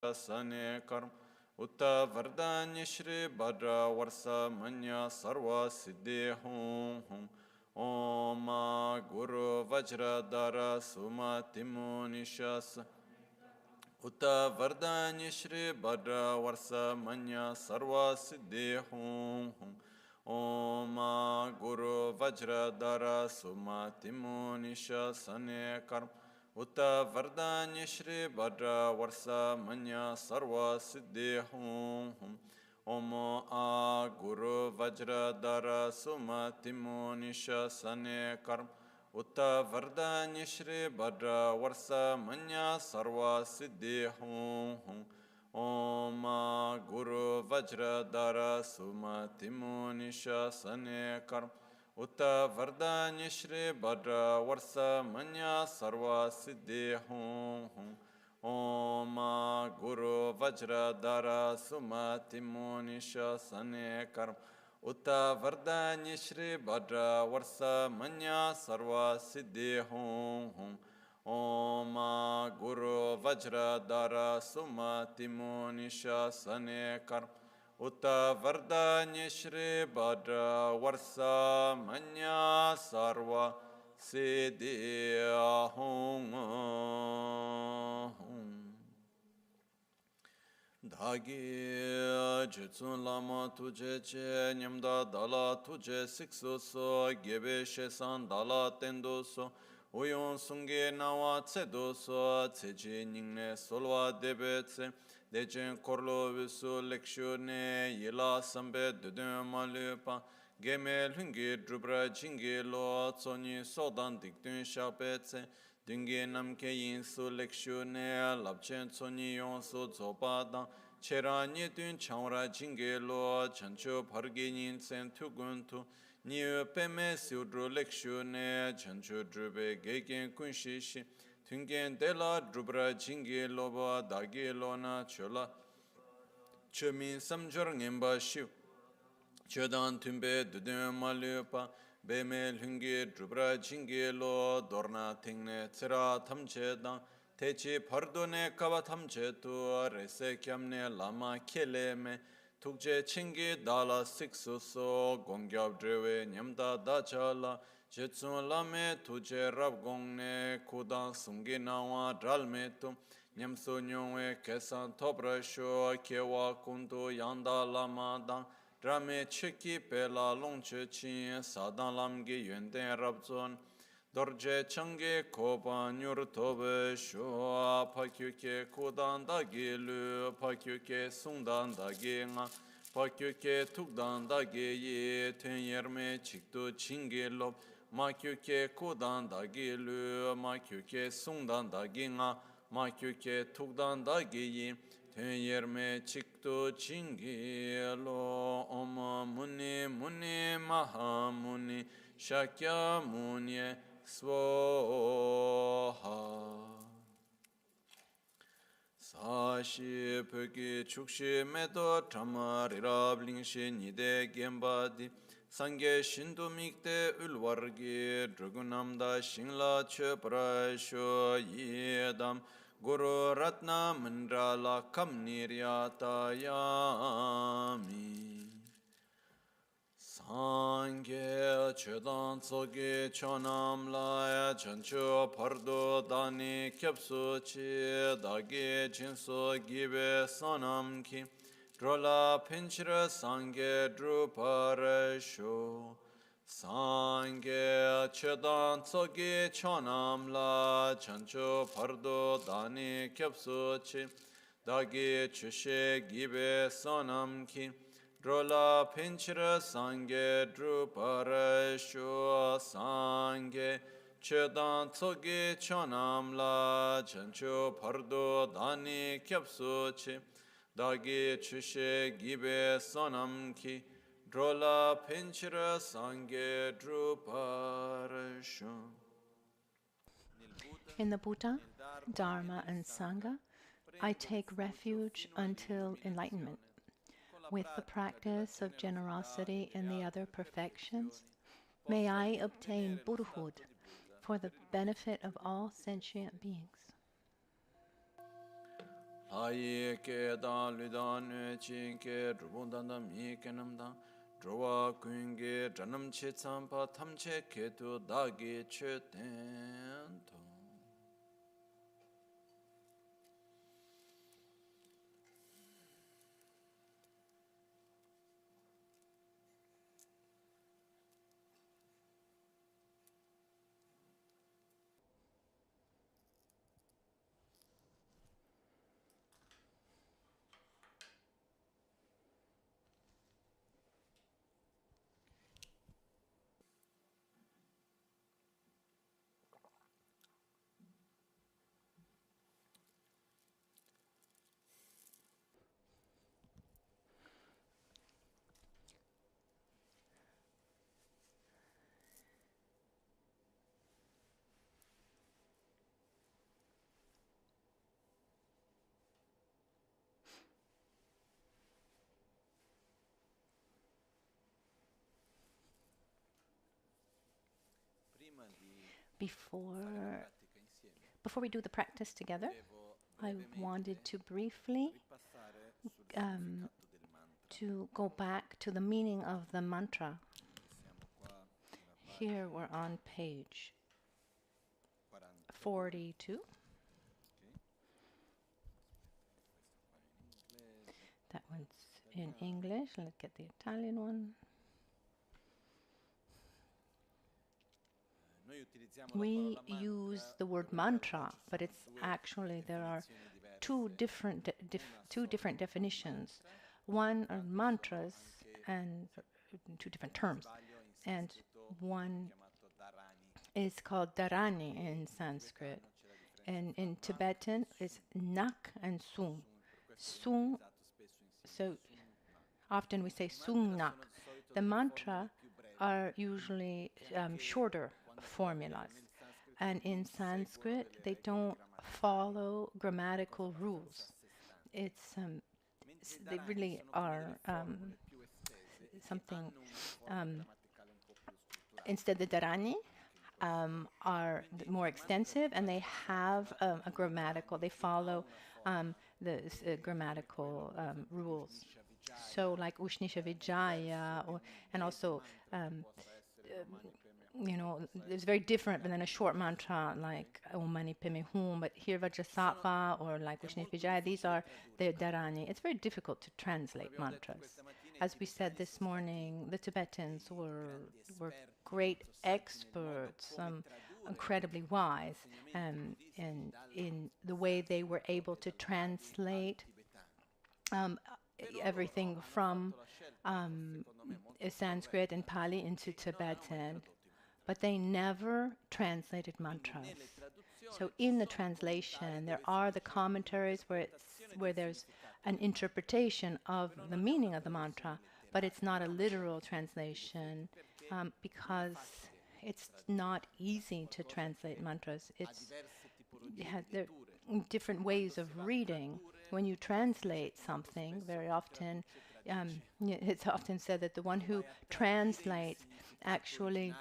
Sane karm Utta Vardanya Shri Bhadra Varsa Manya Sarva Siddhi Hum Hum Om Guru Vajradhara Suma Timo Nishas Utta Vardanya Shri Bhadra Varsa Manya Sarva Siddhi Hum Hum Om Guru Vajradhara Suma Timo Nishasane Karm Utta Vardanya Shri Bhadra Varsa Manya Sarva Siddhi Hum Hum Om Guru Vajradhara Suma Timo Nishasane Karm Utta Vardanya Shri Bhadra Varsa Manya Sarva Siddhi Hum Hum Om Guru Vajradhara Suma Timo Nishasane Karm Utta Vardanya Shri Bhadra Varsa Manya Sarva Siddhi Hum Hum Om Guru Vajradhara Suma Timo Nishasane Karm Utta Vardanya Shri Bhadra Varsa Manya Sarva Siddhi Hum Hum Om Guru Vajradhara Suma Timo Nishasane Karm Utta Vardanya Shri Bhadra Varsa Manya Sarva Siddhi Hum Dhagi Jitsun Lama Tuje Che Nyamda Dala Tuje Siksu So Gebe Shesan Dala Tendo So Uyon Sunge Nawa Tsedo So Tseji Ningne Solwa Debe Tse Dejen Korlo Visu Lekshune Yila Sambe Dudun Malupa Geme Lungi Drubra Jingi Lo Tsoni Sodan Dikdun Shape Tse Dungi Namke Yinsu Lekshune Labchen Tsoni Yonsu Zopadang Chera Nyedun Chanra Jingi Lo Chancho Pargi Yinsen Tuguntu Niyo Peme Siudru Lekshune Chancho Drube Gegen Kunshishi Tungen Dela Drubra Jingi Loba Dagi Lona Chola Chomin Samjor Ngemba Shiv Chodan Tumbe Dudun Malupa Beme Lungi Drubra Jingi Lo Dorna Tingne Tsira Tamchedang Techi Pardone Kava Tamchetu Rese Kyamne Lama Keleme Tukje Chingi Dala Siksuso Gongyab Drewe Nyamda Dachala Jetsun Lame Tuje Rab Gongne Kudan Sungi Nawa Dralmetum Nyamsu Nyongwe Kesan Tobrasho Kewa Kundu Yanda Lama Dang Drame Cheki Pela Longche Chin Sadan Lamgi Yenden Rabzon Dorje Change Koba Nyur Tobe Shua Pakyuke Kudan Dagi Lu Pakyuke Sungdan Dagi Nga Pakyuke Tukdan Dagi Ye Tuen Yerme Chiktu Chingi Lob Makyuke Kudan Dagi Lu Makyuke Sungdan Dagi Nga Makyuke Tukdan Dagi Ye Tuen Yerme Chiktu Chingi Lo Om Muni Muni Maha Muni Shakya Muni Svoha Sashi Pöki Chukshi Medo Tamarira Blingshi Nide Gembadi Sange Shindu Mikte Ulvargi Drugunamda Shingla Cheprasho Yedam Guru Ratna Mandrala Kamniryata Yami Sangye Chedan Tsogi Chonam Laya Chancho Pardo Dani Kyapsu Chi Dagi Jinso Gibe Sonam Ki Drola Pinchra Sangye Druparasho Sangye Chedan Tsogi Chonam La Chancho Pardo Dani Kyapsu Chi Dagi Chushe Gibe Sonam Ki Drola Pinchra Sangye Druparasho Sangye Chedan Tsogi Chonam La Chancho Pardo Dani Kyapsu Chi Dagi Chushe Gibe Sonam Ki Drola Pinchra Sangye Druparasho. In the Buddha, Dharma, and Sangha, I take refuge until enlightenment. With the practice of generosity and the other perfections, may I obtain Buddhahood for the benefit of all sentient beings. Aye ke da ludan ne chin ke drubundan da mi ke nam da drowa kun ge janam che champa tham che ke tu da ge che ten to. Before we do the practice together, I wanted to briefly to go back to the meaning of the mantra. Here we're on page 42. That one's in English. Let's get the Italian one. We use the word mantra, but it's actually there are two different definitions. One are mantras and two different terms, and one is called dharani in Sanskrit, and in Tibetan it's nak and sung. Sung, so often we say sung nak. The mantra are usually shorter formulas, and in Sanskrit they don't follow grammatical rules. It's they really are something. Instead, the dharani are more extensive, and they have a grammatical. They follow the grammatical rules. So, like Ushnisha Vijaya, and also. You know, it's very different than a short mantra like Om Mani Padme Hum, but here Vajrasattva or like Ushnisha Vijaya, these are the dharani. It's very difficult to translate mantras. As we said this morning, the Tibetans were great experts, incredibly wise, in the way they were able to translate everything from Sanskrit and Pali into Tibetan. But they never translated mantras. So in the translation, there are the commentaries where there's an interpretation of the meaning of the mantra, but it's not a literal translation because it's not easy to translate mantras. There are different ways of reading. When you translate something, very often, it's often said that the one who translates actually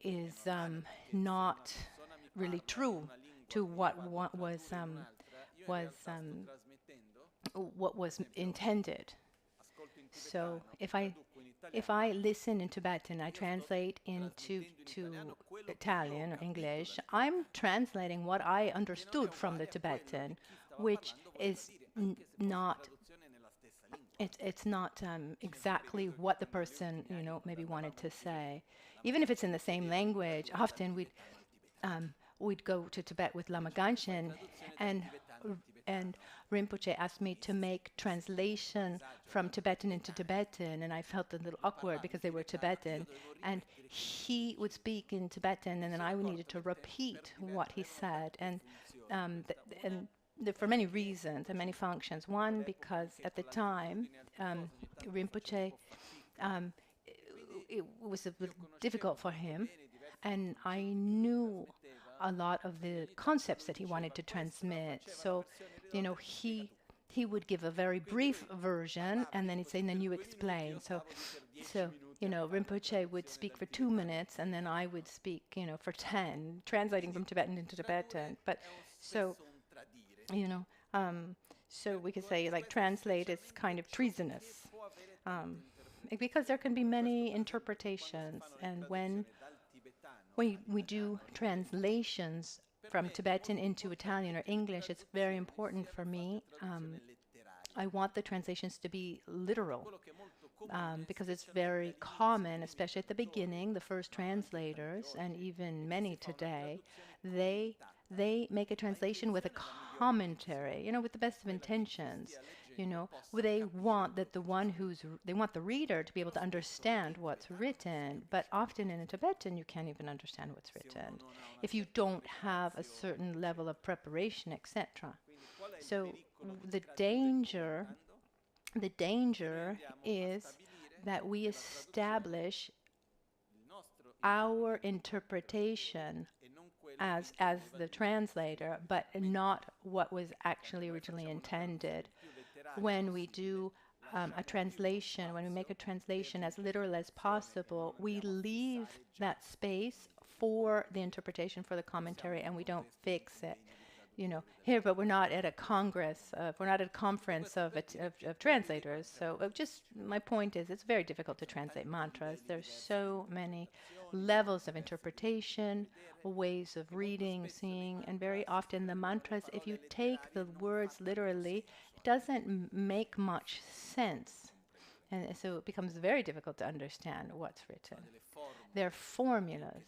is not really true to what was intended. So if I listen in Tibetan, I translate into Italian or English, I'm translating what I understood from the Tibetan, which is not. It's not exactly what the person, maybe wanted to say. Even if it's in the same language, often we'd go to Tibet with Lama Ganshin, and Rinpoche asked me to make translation from Tibetan into Tibetan, and I felt a little awkward because they were Tibetan, and he would speak in Tibetan, and then I needed to repeat what he said, and for many reasons and many functions. One, because at the time, Rinpoche, it was a bit difficult for him, and I knew a lot of the concepts that he wanted to transmit. So, he would give a very brief version, and then he'd say, and then you explain. So Rinpoche would speak for 2 minutes and then I would speak, for 10, translating from Tibetan into Tibetan. But so, you know, so we could say like translate is kind of treasonous. Because there can be many interpretations, and when we do translations from Tibetan into Italian or English, it's very important for me. I want the translations to be literal, because it's very common, especially at the beginning, the first translators, and even many today, they make a translation with a commentary, with the best of intentions. They want that they want the reader to be able to understand what's written, but often in a Tibetan you can't even understand what's written if you don't have a certain level of preparation, etc. So the danger is that we establish our interpretation as the translator, but not what was actually originally intended. When we do a translation, when we make a translation as literal as possible, we leave that space for the interpretation, for the commentary, and we don't fix it. Here, but we're not at a congress, we're not at a conference of translators. So just my point is, it's very difficult to translate mantras. There's so many levels of interpretation, ways of reading, seeing, and very often the mantras, if you take the words literally, it doesn't make much sense. And so it becomes very difficult to understand what's written. They're formulas.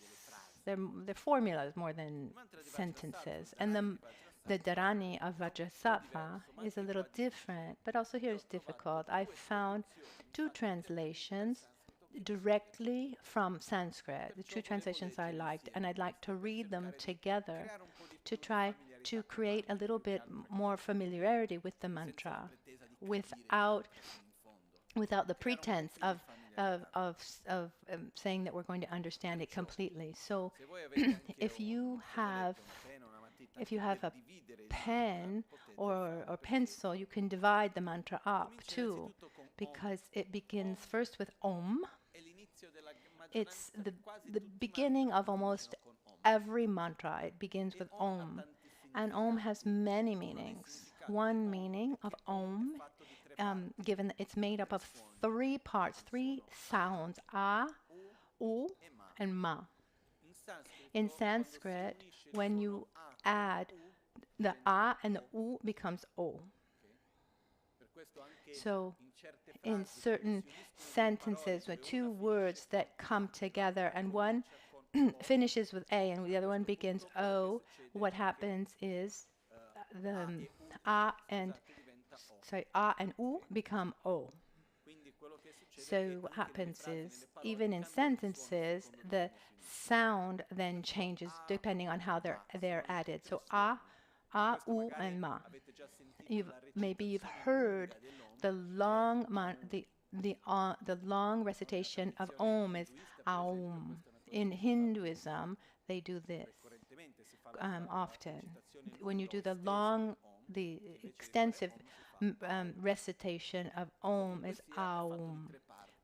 They're formulas more than sentences. And the Dharani of Vajrasattva is a little different, but also here is difficult. I found 2 translations directly from Sanskrit, the 2 translations I liked, and I'd like to read them together to try to create a little bit more familiarity with the mantra without the pretense of saying that we're going to understand it completely. So if you have a pen or pencil, you can divide the mantra up too, because it begins first with Om. It's the beginning of almost every mantra. It begins with Om. And Om has many meanings. One meaning of Om, given that it's made up of 3 parts, 3 sounds, A, U, and Ma. In Sanskrit, when you add the A and the U, becomes O. So in certain sentences with 2 words that come together and one finishes with A and the other one begins O, what happens is the A and U become O. So what happens is, even in sentences, the sound then changes depending on how they're added. So A, U, and Ma. Maybe you've heard the long long recitation of Om is Aum. In Hinduism, they do this often. When you do the extensive recitation of Om is Aum.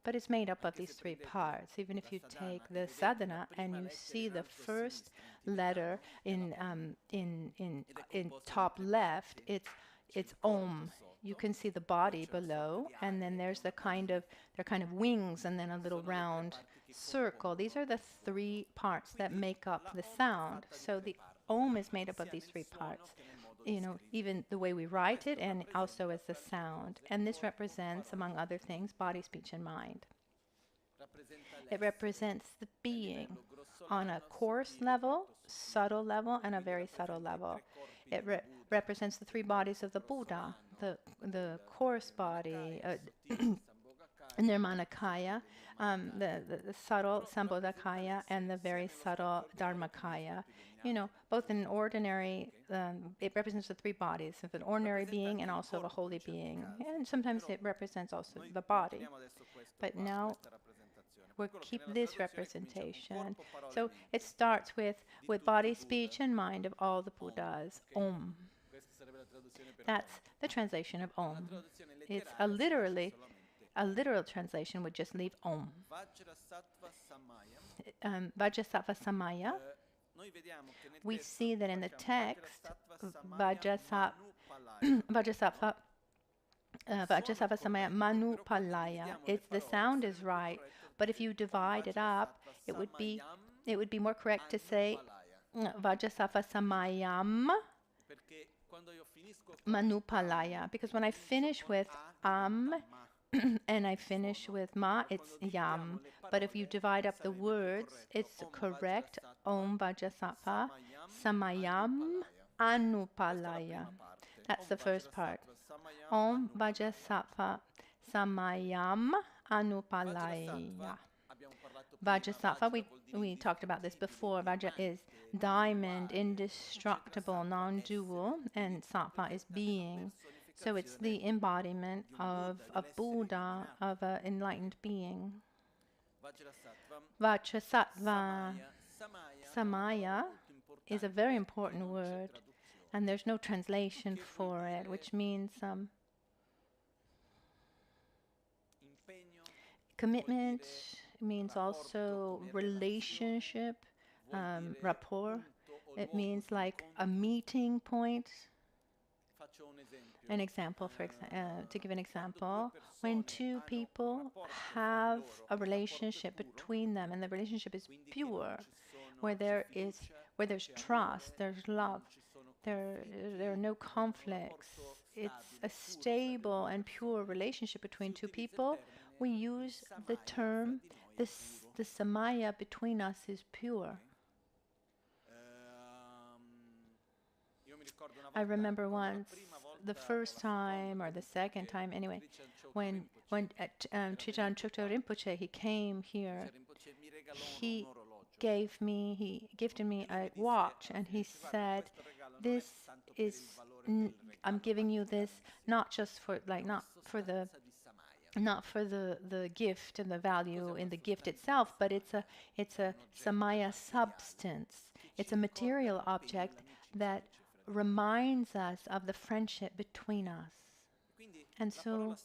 But it's made up of these 3 parts. Even if you take the sadhana and you see the first letter in top left, it's Om. You can see the body below, and then there's they're kind of wings, and then a little round circle. These are the 3 parts that make up the sound. So the Om is made up of these 3 parts. Even the way we write it, and also as the sound. And this represents, among other things, body, speech, and mind. It represents the being on a coarse level, subtle level, and a very subtle level. It represents the 3 bodies of the Buddha, the coarse body, Nirmanakaya, the subtle Sambodhakaya, and the very subtle Dharmakaya. Both in ordinary, it represents the 3 bodies of an ordinary being and also of a holy being. And sometimes it represents also the body. But now we'll keep this representation. So it starts with body, speech, and mind of all the Buddhas. Om. That's the translation of Om. It's literally a literal translation would just leave Om. Vajrasattva Samayam. Vajrasattva Samaya. We see that in the text, Vajrasattva Samaya Manupalaya. The sound is right, but if you divide it up, it would be more correct to say Vajrasattva Samayam Manupalaya, because when I finish with and I finish with ma, it's yam. But if you divide up the words, it's correct. Om Vajrasattva Samayam Anupalaya. That's the first part. Om Vajrasattva Samayam Anupalaya. Vajrasattva, we talked about this before. Vajra is diamond, indestructible, non-dual, and sattva is being. So it's the embodiment of a Buddha, of an enlightened being. Vajrasattva Samaya is a very important word, and there's no translation for it, which means commitment. It means also relationship, rapport. It means like a meeting point. An example, to give an example, when two people have a relationship between them, and the relationship is pure, where there's trust, there's love, there are no conflicts. It's a stable and pure relationship between two people. We use the term, the samaya between us is pure. I remember once, the first time or the second time, anyway, when Trijang Chukta Rinpoche, he came here, he gifted me a watch, and he said, "This is, I'm giving you this not just for not for the gift and the value in the gift itself, but it's a samaya substance. It's a material object that reminds us of the friendship between us." And so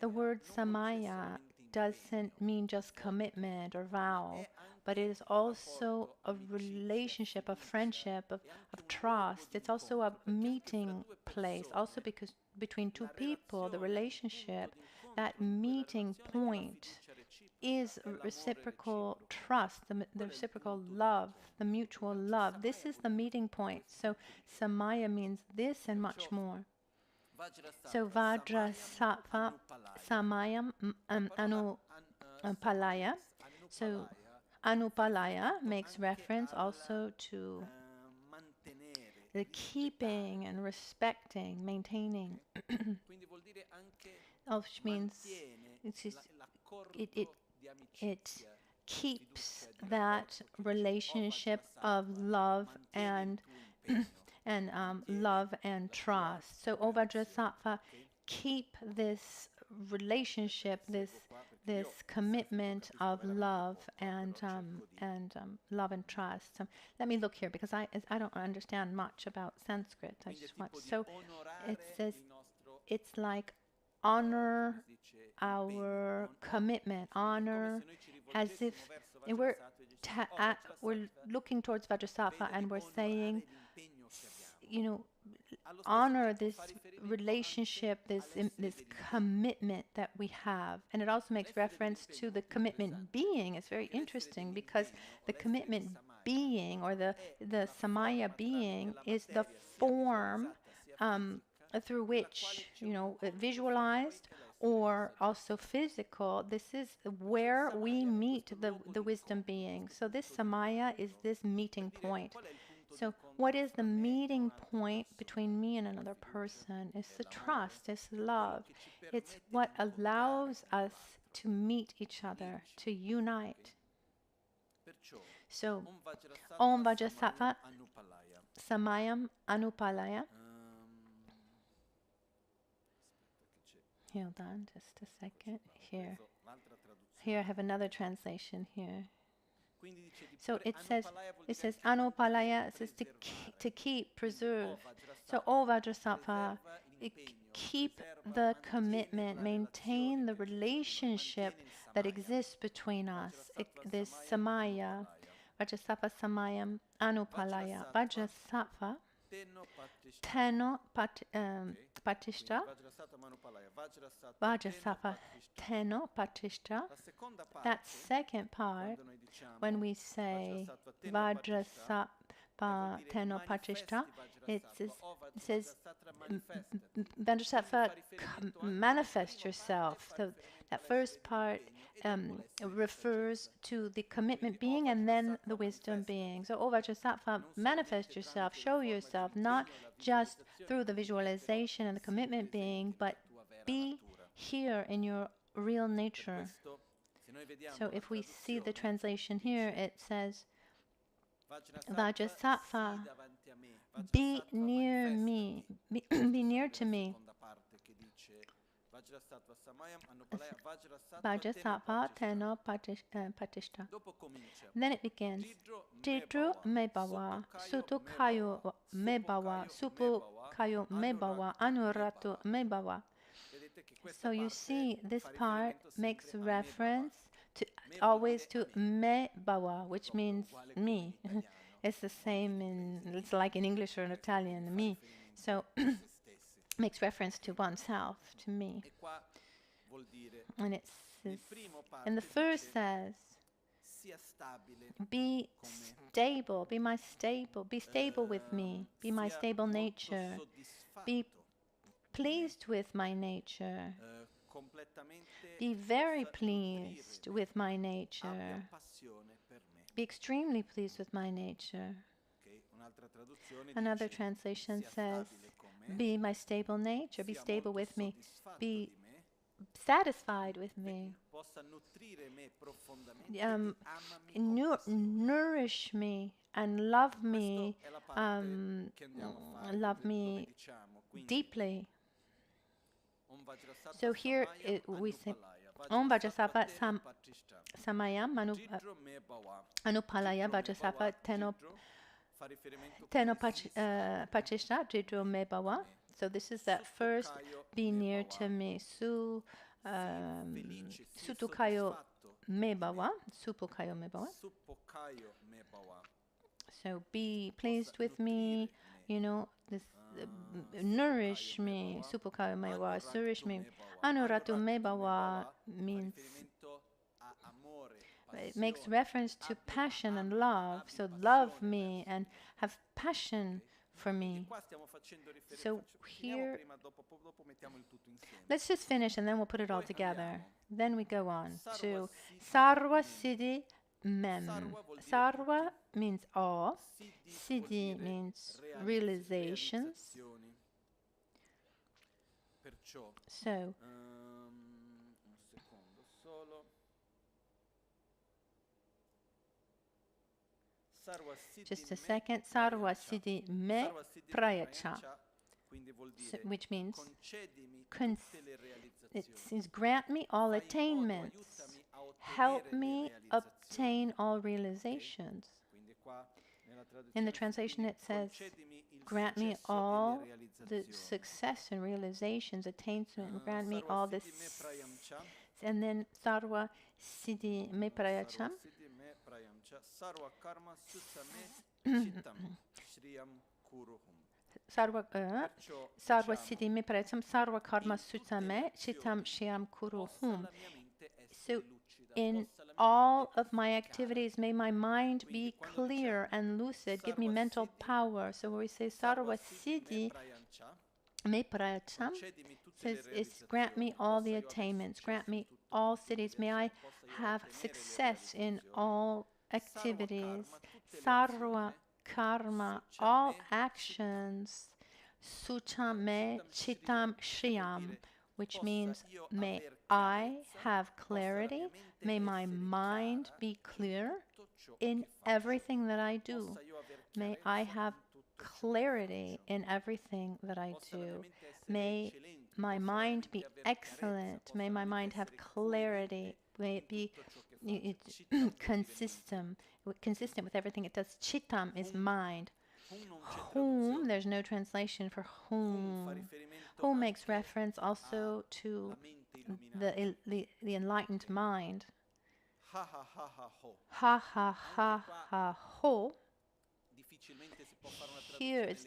the word samaya doesn't mean just commitment or vow, but it is also a relationship, a friendship, of trust. It's also a meeting place, also because between two people, the relationship, that meeting point is reciprocal trust, the reciprocal love, the mutual love. This is the meeting point. So samaya means this and much more. So Vajrasattva Samayam Anupalaya. So Anupalaya makes reference also to the keeping and respecting, maintaining, which means it keeps that relationship of love and love and trust. So O Vajrasattva, keep this relationship, this commitment of love and love and trust. Let me look here, because I don't understand much about Sanskrit. I just want, so it says it's like honor our commitment, honor, as if we're looking towards Vajrasattva and we're saying, honor this relationship, this commitment that we have. And it also makes reference to the commitment being. It's very interesting, because the commitment being, or the samaya being, is the form through which, visualized or also physical. This is where we meet the wisdom being. So this samaya is this meeting point. So what is the meeting point between me and another person? It's the trust, it's love. It's what allows us to meet each other, to unite. So, Om Vajrasattva Samayam Anupalaya. Hold on just a second. Here I have another translation here. So it says Anupalaya, it says to keep, preserve. So O Vajrasattva, keep the commitment, maintain the relationship that exists between us. This samaya, Vajrasattva samayam anupalaya. Vajrasattva teno patishta. Vajrasattva teno patishta. That second part, when we say Vajrasattva teno patishta, it says Vajrasattva, manifest yourself. So that first part refers to the commitment being and then the wisdom being. So, oh Vajrasattva, manifest yourself, show yourself, not just through the visualization and the commitment being, but be here in your real nature. So if we see the translation here, it says, Vajrasattva, be near me, be near to me. Vajrasattva teno patishta. Then it begins. Tidru me bawa, sutu kayo me bawa, supu kayo me bawa, anuratu me bawa. So you see, this part makes reference to always to me bawa, which means me. It's the same it's like in English or in Italian, me. So makes reference to oneself, to me. And it says, and the first says, be stable, be stable with me, be my stable nature, be pleased with my nature, be very pleased with my nature, be extremely pleased with my nature. Another translation says, be my stable nature, be stable with me, be satisfied with me, nourish me and love me deeply. So here we say, Om Vajrasattva samayam anupalaya Vajrasattva teno patishta jidro me bawa. So this is that first, be near to me. Sutukayo me bawa. Supukayo me bawa. So be pleased with me, this nourish me. Supukayo me bawa, nourish me. Anuratu me bawa means it makes reference to passion and love. So love me and have passion for me. So here, let's just finish and then we'll put it all together. Then we go on to Sarva Siddhi Mem. Sarva means all. Siddhi means realizations. So, just a second. Sarva Siddhi Me Prayacha, which means it says, grant me all attainments, help me obtain all realizations. In the translation it says, grant me all the success and realizations, attainment, grant me all this. And then Sarva Siddhi Me Prayacham. Sarva Siddhi Me Prayacham, Sarva Karma Sutame, Chitam Shyam Kuruhum. So in all of my activities, may my mind be clear and lucid. Give me mental power. So when we say Sarva Siddhi Me Prayacham, says it's grant me all the attainments, grant me all cities. May I have success in all activities. Sarva Karma, all actions. Sucham Me Chitam Shriyam, which means may I have clarity, may my mind be clear in everything that I do. May I have clarity in everything that I do. May my mind be excellent. May my mind have clarity. May it be consistent with everything it does. Chittam is mind. Whom, there's no translation for whom. Ho makes reference also to the enlightened mind. Ha ha ha ha ho. Ha ha ha ha ho. Here it's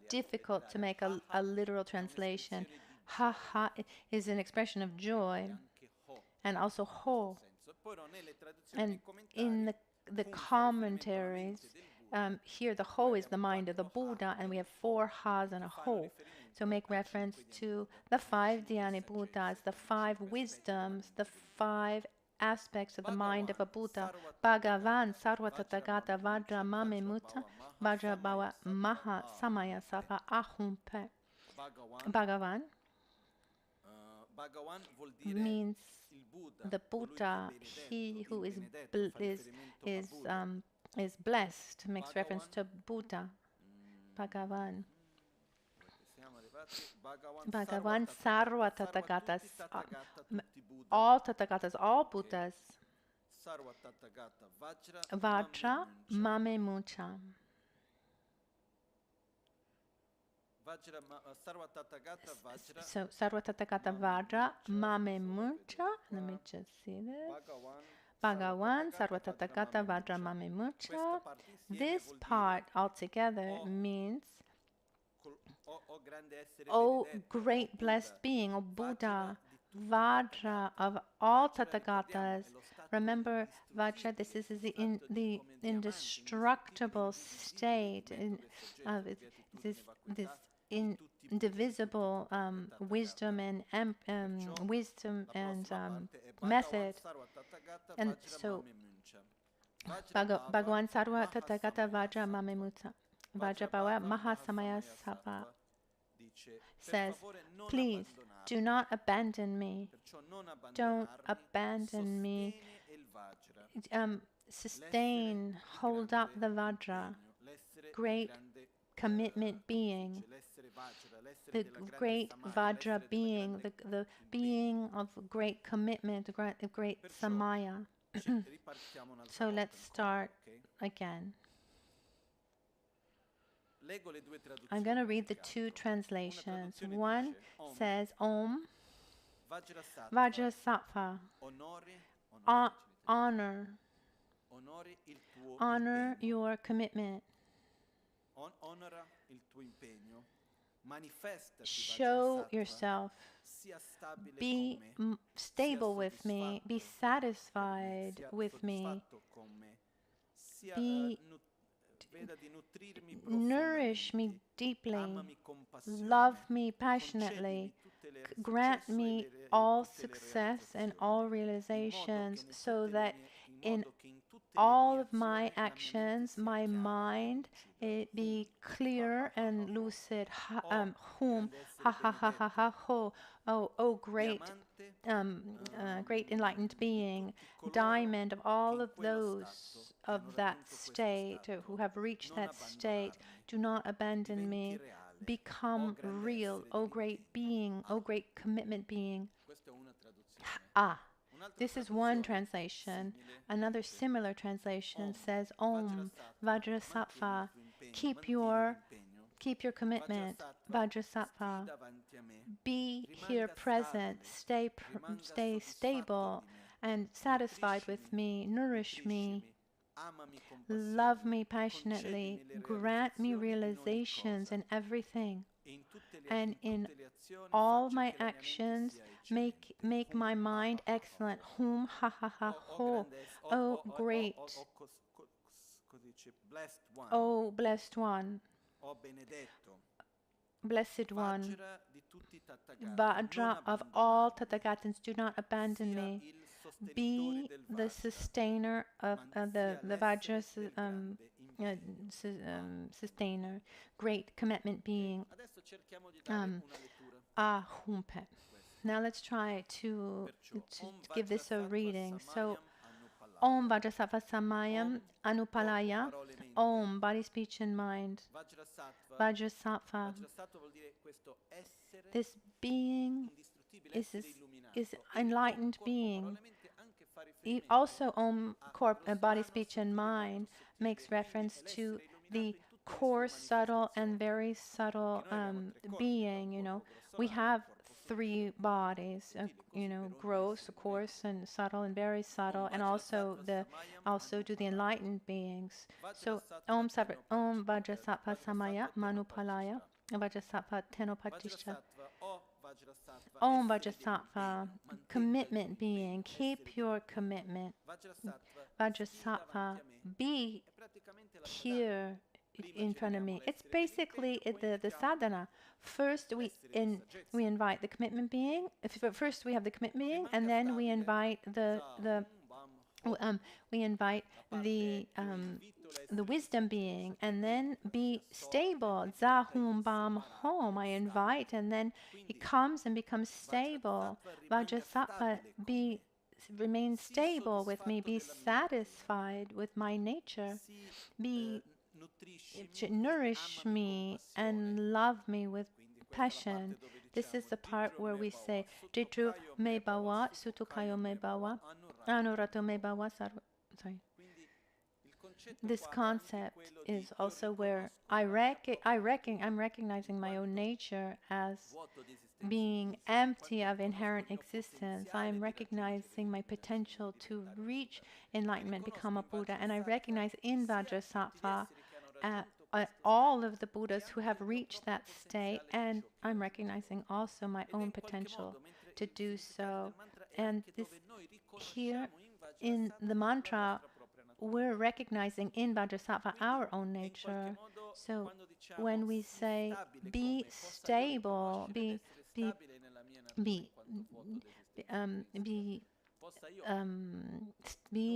difficult to make a literal translation. Ha ha is an expression of joy, and also ho. And in the commentaries, here the ho is the mind of the Buddha, and we have 4 ha's and a ho. So make reference to the 5 Dhyani Buddhas, the 5 wisdoms, the 5 aspects of the mind of a Buddha. Bhagavan Sarvatathagata Vajra Mame Mutta Vajra Bhava Maha Samaya Sarva Ahumpe. Bhagavan means the Buddha, he who is blessed, makes reference to Buddha. Bhagavan. Bhagavan Sarva Tathagatas, all Tathagatas, all Buddhas. Vajra Mame Mucha. So Sarva Tathagata Vajra Mame Mucha. Let me just see this. Bhagavan Sarva Tathagata Vajra Mame Mucha. This part altogether means, O great blessed being, O Buddha, Vajra of all Tathagatas. Remember, Vajra, this is the indestructible state, this indivisible wisdom and method. And so, Bhagavan Sarva Tathagata Vajra Mame Mutta Vajra Bhava Mahasamaya Sava says, please do not abandon me. Don't abandon me. Sustain, hold up the Vajra, great commitment being, the great Vajra being, the being of great commitment, the great Samaya. So let's start again. I'm going to read the 2 translations. One says, Om Vajrasattva, honor your commitment. Show yourself. Be stable with me. Be satisfied with me. Nourish me deeply. Love me passionately. Grant me all success and all realizations, so that in all of my actions, my mind, it be clear and lucid. Hum, ha ha ha ha ha ho. Oh great, great enlightened being, diamond of all of those of that state, who have reached that state, do not abandon me. Become real, O great being, O great commitment being. This is one translation. Another similar translation says, Om Vajrasattva, keep your commitment. Vajrasattva, be here present, stay stable and satisfied with me, nourish me, love me passionately, grant me realizations in everything, and in all my actions make my mind excellent. Hum ha ha ha ho. Oh great, oh blessed one, blessed one, Vajra of all Tathagatans, do not abandon me. Be the sustainer of the Vajra sustainer, great commitment being. Humpe. Now let's try to give this a reading. So, Om Vajrasattva Samayam Anupalaya. Om, body, speech, and mind. Vajrasattva. This being is enlightened being. Also, Om, body, speech, and mind makes reference to the coarse, subtle, and very subtle being. You know, we have three bodies. You know, gross, coarse, and subtle, and very subtle, and also do the enlightened beings. So Om Vajrasattva Samaya Manupalaya Vajrasattva Tenopatisha. Om Vajrasattva, commitment being, keep your commitment. Vajrasattva, be here in front of me. It's basically the sadhana. First we invite the commitment being. First we have the commitment being, and then we invite the wisdom being, and then be stable. Zahum Bam Hom, I invite, and then he comes and becomes stable. Vajrasattva, remain stable with me, be satisfied with my nature, nourish me and love me with passion. This is the part where we say, Jitru me bawa, sutukayo me bawa, anurato me bawa, sorry. This concept is also where I'm recognizing my own nature as being empty of inherent existence. I'm recognizing my potential to reach enlightenment, become a Buddha, and I recognize in Vajrasattva all of the Buddhas who have reached that state, and I'm recognizing also my own potential to do so. And this here in the mantra, we're recognizing in Vajrasattva our own nature. So when we say be stable, be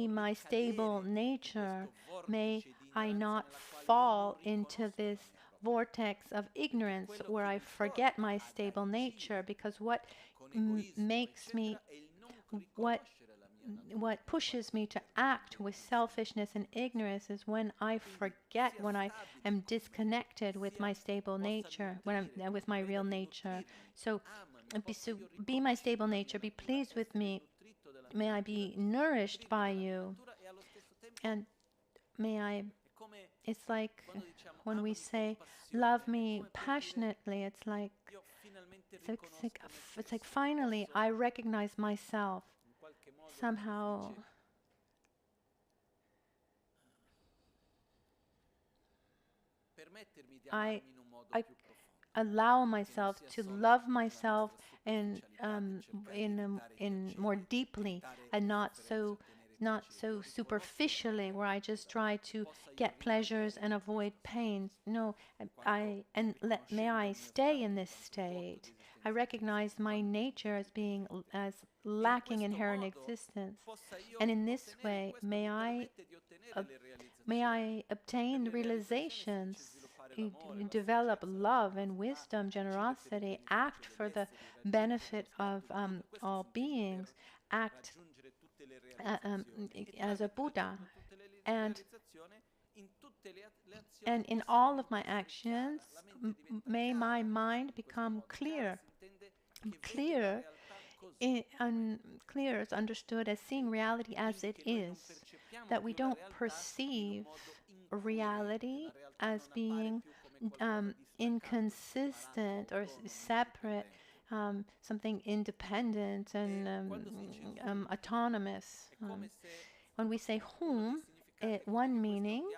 my stable nature, may I not fall into this vortex of ignorance where I forget my stable nature, because what makes me, what pushes me to act with selfishness and ignorance is when I forget, when I am disconnected with my stable nature, when I'm with my real nature. So be my stable nature, be pleased with me, may I be nourished by you, and it's like when we say love me passionately, it's like finally I recognize myself. Somehow I allow myself to love myself in more deeply, and not so superficially, where I just try to get pleasures and avoid pains. No, may I stay in this state. I recognize my nature as lacking inherent existence, and in this way, may I obtain realizations, develop love and wisdom, generosity, act for the benefit of all beings, act as a Buddha, and in all of my actions, may my mind become clear. Clear is understood as seeing reality as it is, that we don't perceive reality as being inconsistent or separate, something independent and autonomous. When we say whom, one meaning,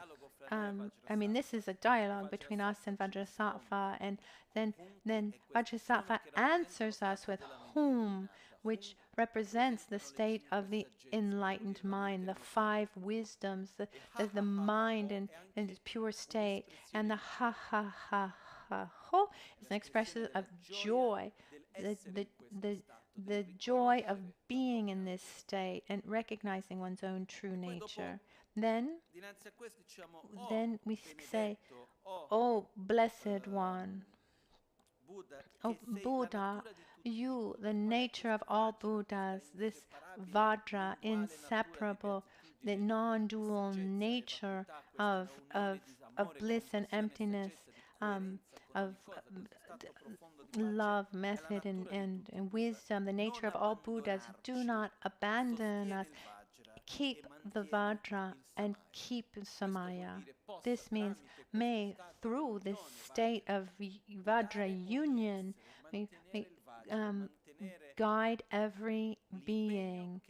I mean, this is a dialogue between us and Vajrasattva, and then Vajrasattva answers us with whom, which represents the state of the enlightened mind, the five wisdoms, the mind in its pure state, and the ha ha ha ha ho is an expression of joy, the joy of being in this state and recognizing one's own true nature. Then we say, "Oh, blessed one, oh Buddha, you, the nature of all Buddhas, this Vajra, inseparable, the non-dual nature of bliss and emptiness, of love, method, and wisdom, the nature of all Buddhas, do not abandon us. Keep the Vajra and keep Samaya." this means may through this state of Vajra union, may guide every being,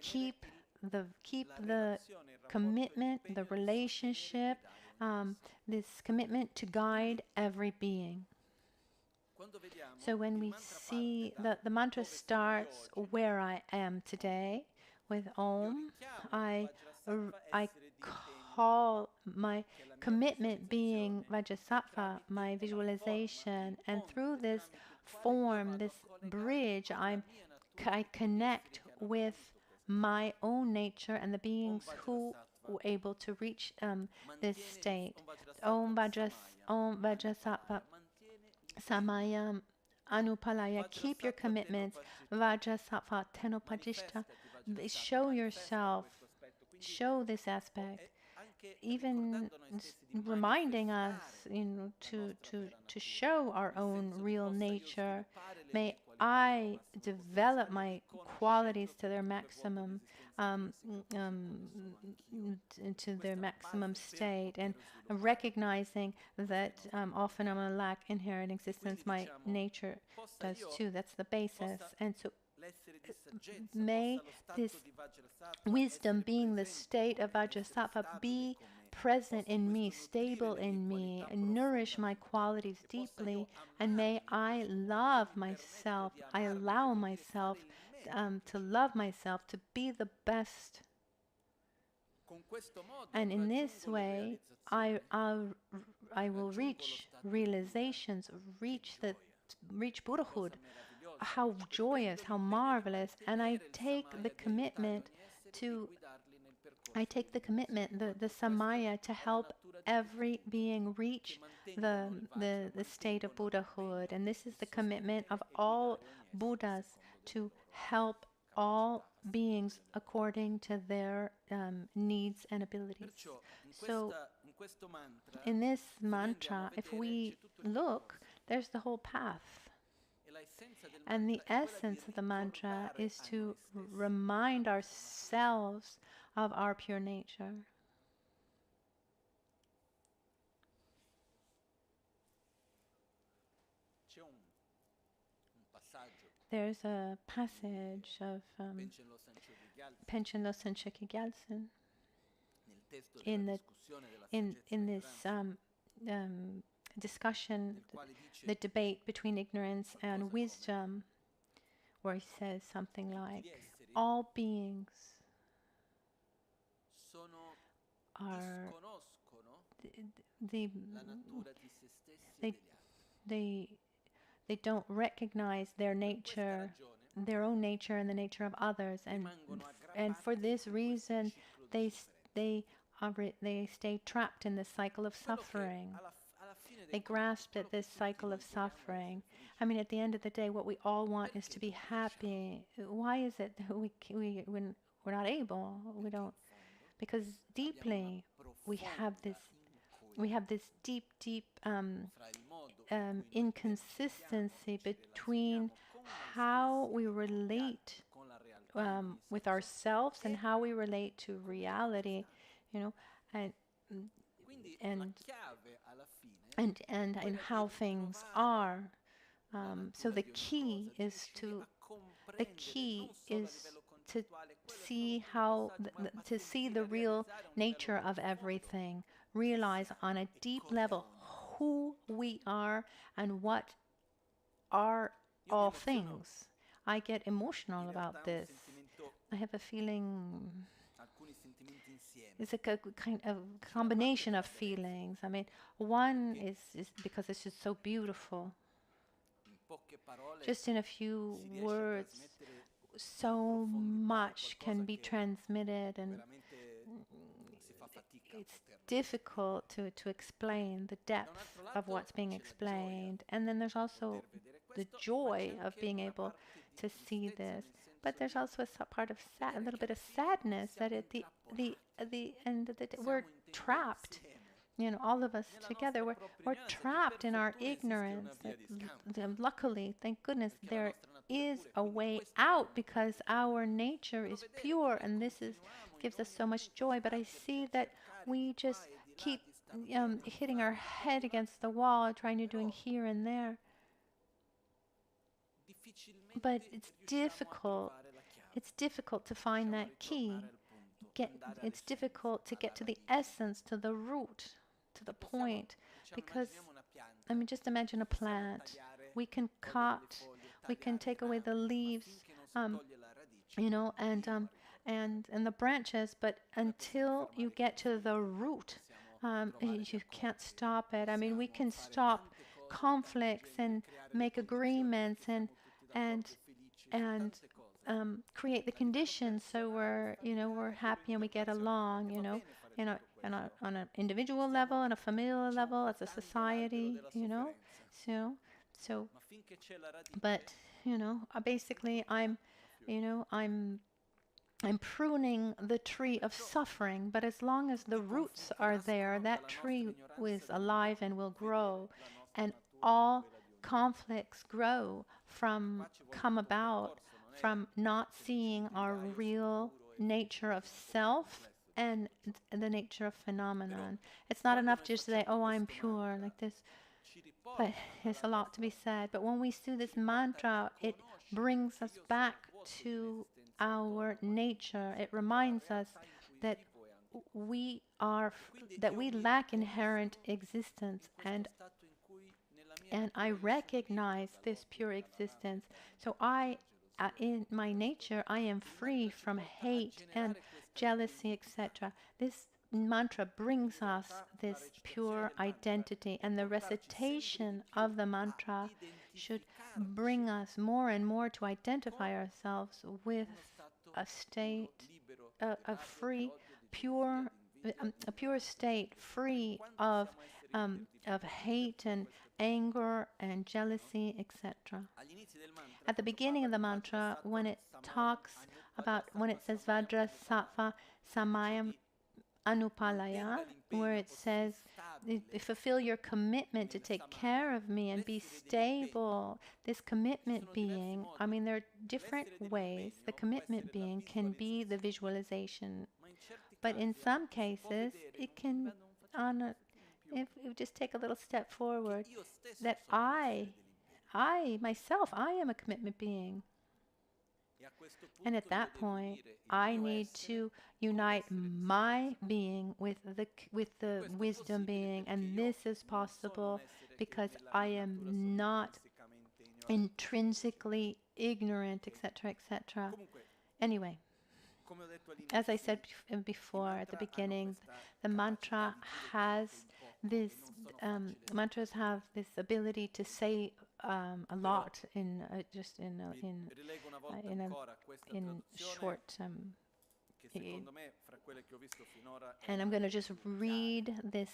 keep the commitment, the relationship, this commitment to guide every being. So when we see that the mantra starts where I am today with Om, I call my commitment being Vajrasattva, my visualization, and through this form, this bridge, I connect with my own nature and the beings who were able to reach this state. Om Vajrasattva Samaya Anupalaya, keep your commitments. Vajrasattva Tenopajishta, show yourself, show this aspect. Even reminding us, to show our own real nature. May I develop my qualities to their maximum, to their maximum state, and recognizing that often I'm a lack inherent existence. My nature does too. That's the basis, and so. May this wisdom, being the state of Vajrasattva, be present in me, stable in me, and nourish my qualities deeply. And may I love myself. I allow myself to love myself, to be the best. And in this way, I will reach realizations, reach Buddhahood. How joyous, how marvelous. And I take the commitment, the samaya, to help every being reach the state of Buddhahood. And this is the commitment of all Buddhas, to help all beings according to their needs and abilities. So in this mantra, if we look, there's the whole path. And the essence of the mantra is to remind ourselves of our pure nature. There's a passage of Panchen Losang Chökyi Gyaltsen in this discussion, the debate between ignorance and wisdom, where he says something like, all beings are they don't recognize their nature, their own nature, and the nature of others, and for this reason they stay trapped in this cycle of suffering. They grasp at this cycle of suffering. I mean, at the end of the day, what we all want is to be happy. Why is it that we're not able? We don't, because deeply we have this deep inconsistency between how we relate with ourselves and how we relate to reality, and how things are. So the key is to see to see the real nature of everything. Realize on a deep level who we are and what are all things. I get emotional about this. I have a feeling. It's a kind of combination of feelings. I mean, one is because it's just so beautiful. Just in a few words, so much can be transmitted, and it's difficult to explain the depth of what's being explained. And then there's also the joy of being able to see this. But there's also a little bit of sadness that at the end of the day, we're trapped. All of us together, we're trapped in our ignorance. Luckily, thank goodness, there is a way out because our nature is pure, and this gives us so much joy. But I see that we just keep hitting our head against the wall, trying to doing here and there. But it's difficult. It's difficult to find that key. It's difficult to get to the essence, to the root, to the point. Because, I mean, just imagine a plant. We can cut, we can take away the leaves, you know, and the branches, but until you get to the root, you can't stop it. I mean, we can stop conflicts and make agreements and create the conditions so we're happy and we get along, on an individual level, on a familial level, as a society, So, but basically, I'm pruning the tree of suffering, but as long as the roots are there, that tree is alive and will grow, and all conflicts come about from not seeing our real nature of self and the nature of phenomenon. It's not enough just to say, oh, I'm pure, like this. But there's a lot to be said. But when we do this mantra, it brings us back to our nature. It reminds us that we lack inherent existence, and I recognize this pure existence. So in my nature, I am free from hate and jealousy, etc. This mantra brings us this pure identity, and the recitation of the mantra should bring us more and more to identify ourselves with a state, a free, pure, a pure state free of hate and anger and jealousy, etc. At the beginning of the mantra, when it says Vajrasattva Samayam Anupalaya, where it says, fulfill your commitment to take care of me and be stable. This commitment being, I mean, there are different ways the commitment being can be the visualization. But in some cases, it can, if you just take a little step forward, that I myself, I am a commitment being. And at that point, I need to unite my being with the wisdom being, and this is possible because I am not intrinsically ignorant, etc., etc. Anyway, as I said before at the beginning, the mantra has this. Mantras have this ability to say a lot in short. And I'm going to just read this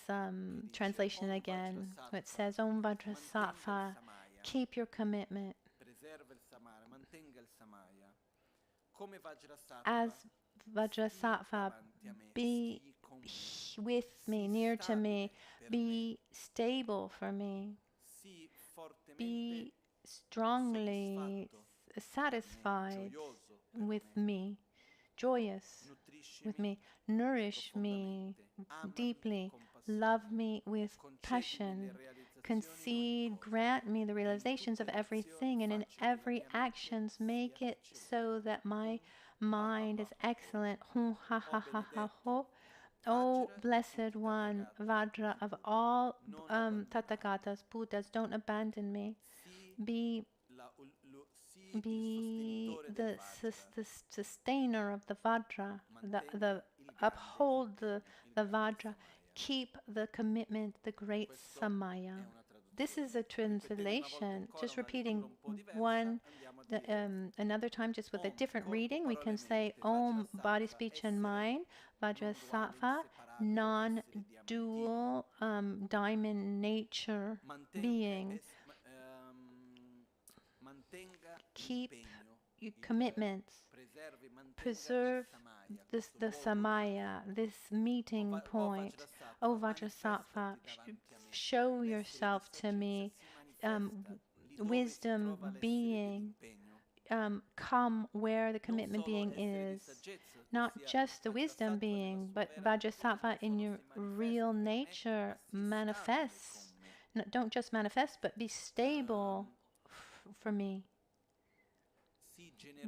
translation again. So it says, Om Vajrasattva, keep your commitment. As Vajrasattva, be with me, near to me, be stable for me, be strongly satisfied with me, joyous with me, nourish me deeply, love me with passion, concede, grant me the realizations of everything, and in every actions make it so that my mind is excellent. Hum ha ha ha ha ho. O Blessed One, Vajra of all Tathagatas, Buddhas, don't abandon me. Be the sustainer of the Vajra, uphold the Vajra, keep the commitment, the great Samaya. This is a translation, just repeating another time, just with a different reading. We can say Om, body, speech, and mind, Vajrasattva, non-dual diamond nature beings. Keep your commitments, preserve the Samaya, this meeting point. O Vajrasattva, show yourself to me, wisdom being, come where the commitment being is. Not just the wisdom being, but Vajrasattva in your real nature manifests. Don't just manifest, but be stable for me.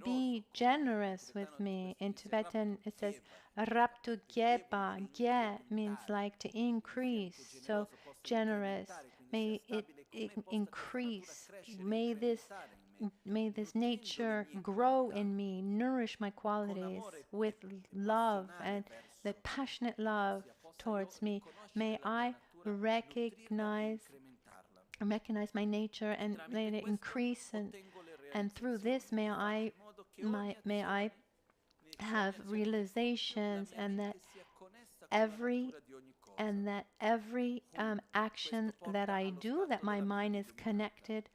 Be generous with me. In Tibetan, it says Raptu Gyepa. Gye means like to increase. So generous. May it increase. May this nature grow in me, nourish my qualities with love and the passionate love towards me. May I recognize my nature and let it increase, and through this may I have realizations, and that every action that I do, that my mind is connected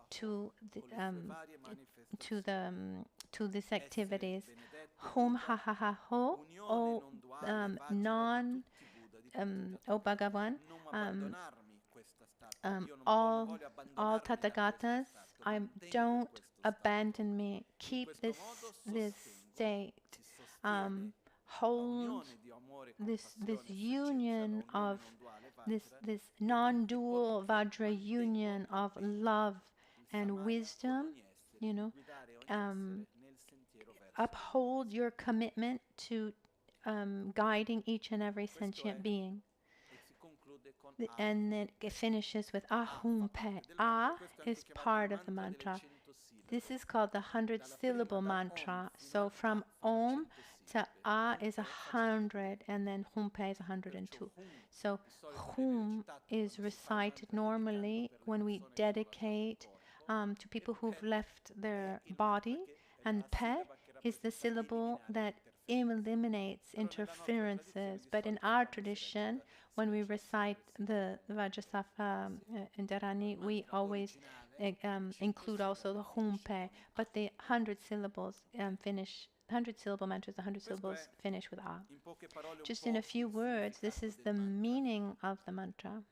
to these activities. Hum ha ha ha ho, O O Bhagavan, all Tathagatas, don't abandon me. Keep this state. Hold this union of this non-dual Vajra union of love and wisdom. Uphold your commitment to guiding each and every sentient being. And then it finishes with Ahum Pe. Ah is part of the mantra. This is called the 100-syllable mantra. So from Om to Ah is 100, and then Hum Pe is 102. So Hum is recited normally when we dedicate to people who've left their body, and Pe is the syllable that eliminates interferences. But in our tradition, when we recite the Vajrasattva in Dharani, we always include also the Hum Pe, but the 100 syllables finish. 100-syllable mantras, 100 syllables finish with Ah. Just in a few words, this is the meaning of the mantra.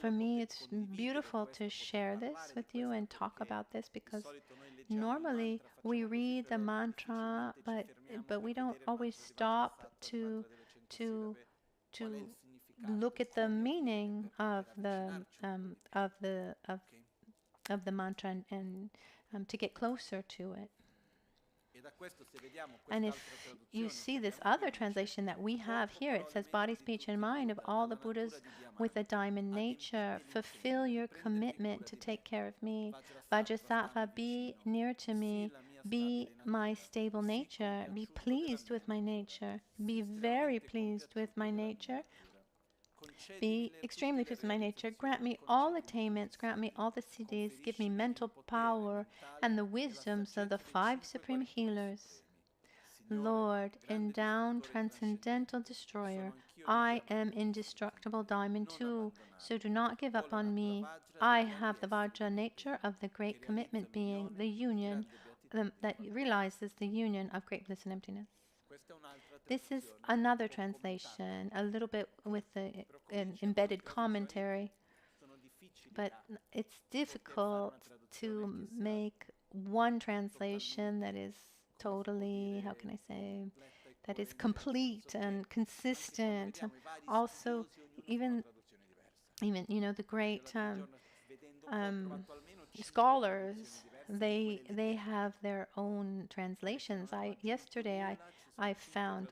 For me, it's beautiful to share this with you and talk about this, because normally we read the mantra, but we don't always stop to look at the meaning of the mantra and to get closer to it. And if you see this other translation that we have here, it says, body, speech, and mind of all the Buddhas with a diamond nature, fulfill your commitment to take care of me. Vajrasattva, be near to me. Be my stable nature. Be pleased with my nature. Be very pleased with my nature. Be extremely pleased with my nature. Grant me all attainments. Grant me all the siddhis. Give me mental power and the wisdoms of the 5 supreme healers. Lord, endowed transcendental destroyer, I am indestructible diamond too, so do not give up on me. I have the Vajra nature of the great commitment being, the union that realizes the union of great bliss and emptiness. This is another translation, a little bit with an embedded commentary, but it's difficult to make one translation that is totally, how can I say, that is complete and consistent. Also, even the great scholars, they have their own translations. Yesterday I found,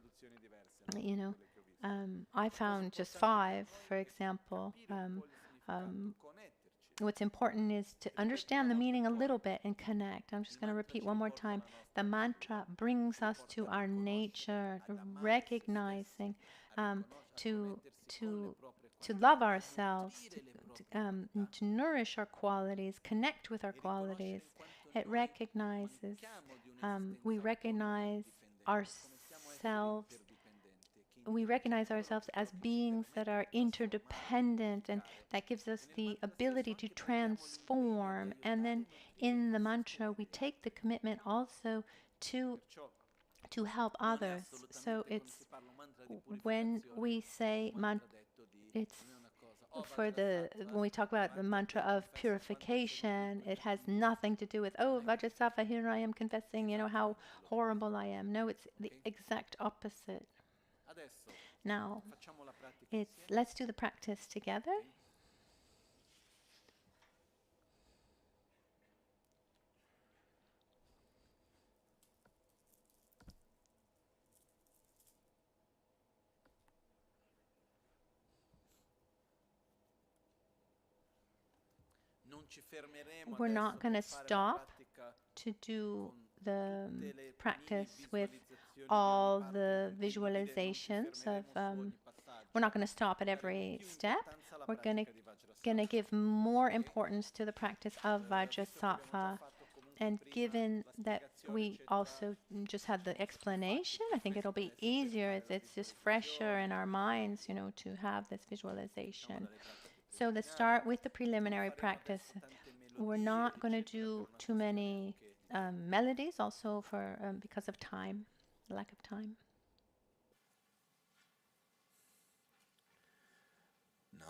I found just 5, for example. What's important is to understand the meaning a little bit and connect. I'm just going to repeat one more time. The mantra brings us to our nature, recognizing to love ourselves, to nourish our qualities, connect with our qualities. It recognizes, we recognize ourselves. We recognize ourselves as beings that are interdependent, and that gives us the ability to transform. And then in the mantra, we take the commitment also to help others. So it's when we say when we talk about the mantra of purification, it has nothing to do with, oh, Vajrasattva, here I am confessing, how horrible I am. No, it's the exact opposite. Now, let's do the practice together. We're not going to stop to do the practice with all the visualizations of. We're not going to stop at every step. We're going to give more importance to the practice of Vajrasattva. And given that we also just had the explanation, I think it'll be easier. It's just fresher in our minds, to have this visualization. So let's start with the preliminary practice. We're not going to do too many melodies, also because of time, lack of time.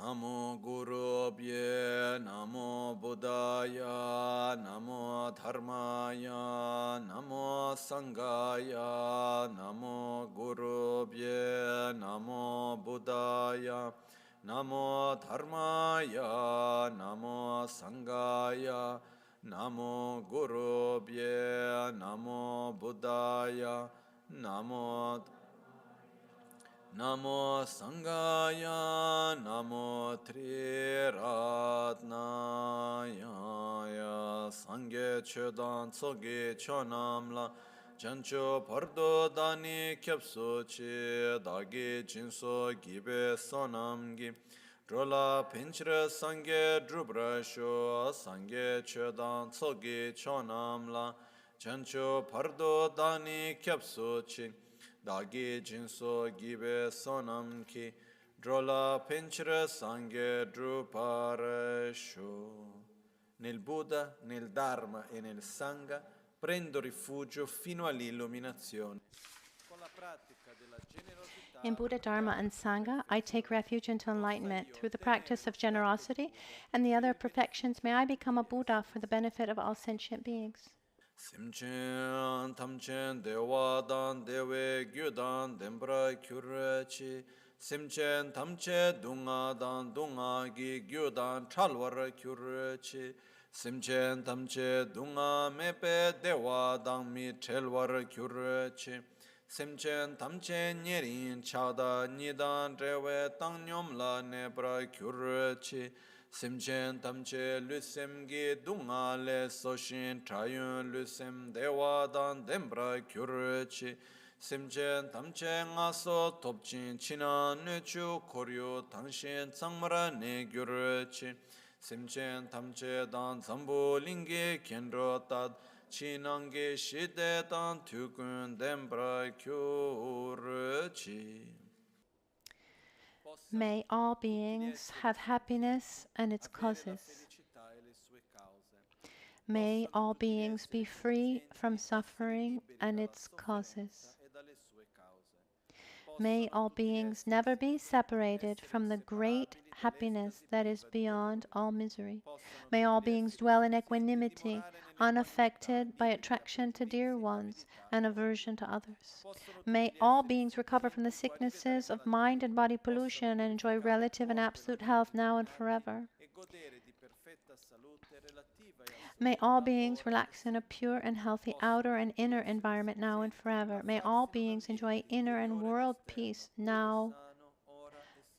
Namo Gurubhye, Namo Buddhaya, Namo Dharmaya, Namo Sanghaya, Namo Gurubhye, Namo Buddhaya, Namo Dharmaya, Namo Sanghaya, Namo Gurubhye, Namo Buddhaya, Namo Sanghaya, Namo Triratnaya, Sangye Chodan Tsoge Chonamla, Jancho Pardo Dani Kyapso Che, Dagi Jinso Gibe Sonamgi, Drola Pinchra Sangye Drubrasho, Sangye Chodan Tsoge Chonamla, Jancho Pardo Dani Kyapso Che, Dagi Jinso Gibe Sonam Ki, Drola Pinchra Sangye Druparasho. Nel Buddha, nel Dharma e nel Sangha prendo rifugio fino all'illuminazione. In Buddha, Dharma, and Sangha, I take refuge into enlightenment. Through the practice of generosity and the other perfections, may I become a Buddha for the benefit of all sentient beings. Simchen tamchen dewadan dewe gyudan dembra kyurchi. Simchen tamche dungadan dungagi gyudan chalwar kyurchi. Simchen tamche dunga mepe dewadan mi chelwar kyurchi. Simchen tamche nyerin chada nidan rewe tangnyomla nebra kyurchi. Simchen tamche lusem gi dunga le soshin trayun lusem dewadan dembra kyurchi. Simchen tamche ngaso topchin china nuchu koryo tangshin tsangmara ne gyurchi. Simchen tamche dan zambu lingi kenro tad chinangi shide dan tukun dembra kyurchi. May all beings have happiness and its causes. May all beings be free from suffering and its causes. May all beings never be separated from the great happiness that is beyond all misery. May all beings dwell in equanimity, unaffected by attraction to dear ones and aversion to others. May all beings recover from the sicknesses of mind and body pollution and enjoy relative and absolute health now and forever. May all beings relax in a pure and healthy outer and inner environment now and forever. May all beings enjoy inner and world peace now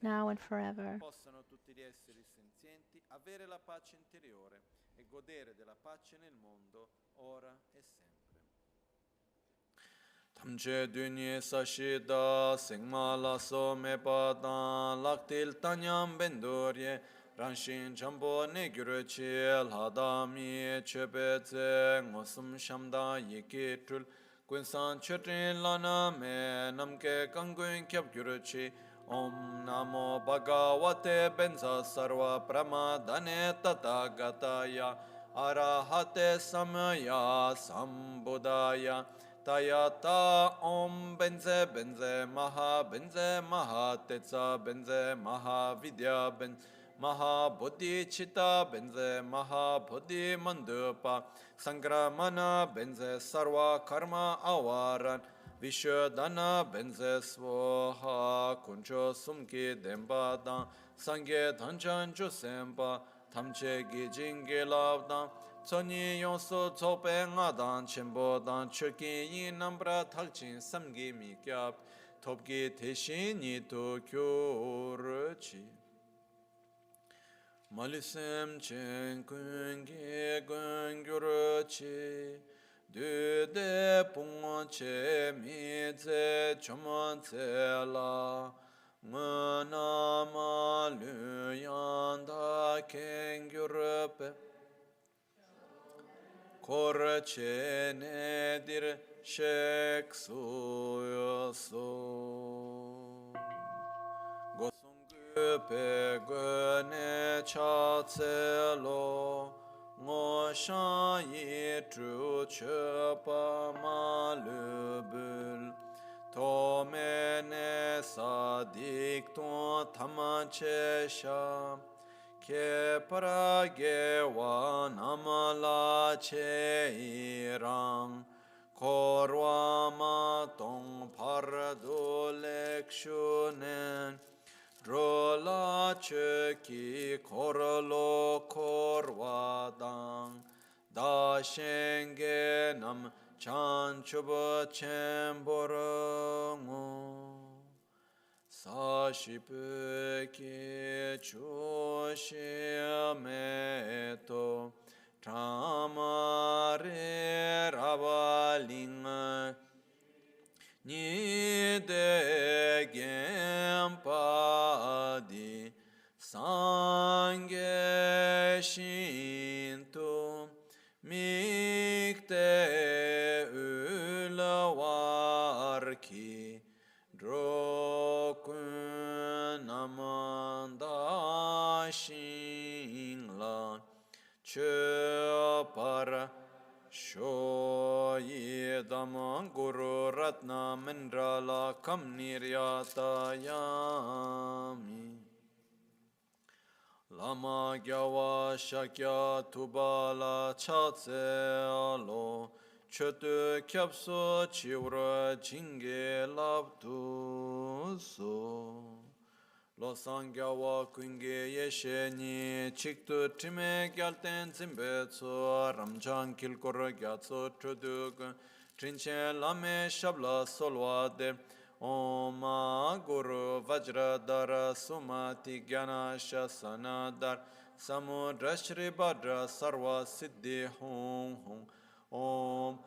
and forever. Tamche dunye sashida sengma laso mepadan laktil tanyam bendorye Ranshin chambo ne gyurchi ladami chebeze ngosum shamda yikitul Kunsan chutrin lana me namke kangun kyab gyurchi Om namo bhagavate benza sarva pramadane tatagataya Arahate samaya sambudaya Tayata om benze maha tetsa benze maha vidya benze Maha Bodhi Chitta Benze Maha Bodhi Mandupa Sangramana Benze Sarva Karma Avaran Vishodana Benze Svoha Kuncho Sumki Dembadan Sangye Dhanchan Chusempa Tamche Gijinge Lavdan Tsoni Yonso Tsope Ngadan Chembodan Choki Yin Nambra Takchin Samgi Mikyab Topki Teshin Nito Kyurchi Malisem chen kungi gungurchi Dude pung che mi ze chomon ze la Ngana ma lu yanda kengyurpe Kor che ne dir shek su so Pe ne cha tse lo ngo shan yi tru che pa ma le bul to me ne sa dik ton tam che sha ke para ge wa nam la che i rang korwa ma tong par do lek shunen Drola cheki korlo korwadang da shenge nam chanchuba chemborango sa shipeki choshiameto tamare rabalinga Ni de gempa di sange shinto mikte ulawarki drokun namanda shingla chopara Sho ye damang guru ratna mendrala kam niryata yami Lama gyawa shakya tubala chatse alo Chotu kyapso chiwra jinge labdu so Lo sangyawa kunge yeshe ni chiktu time gyalten zimbe tso ramchan kilkor gyatso chuduk trinche lame shabla solwade Oma guru vajradara sumati gyana shasanadar samudra shri badra sarva siddhi hum hum Om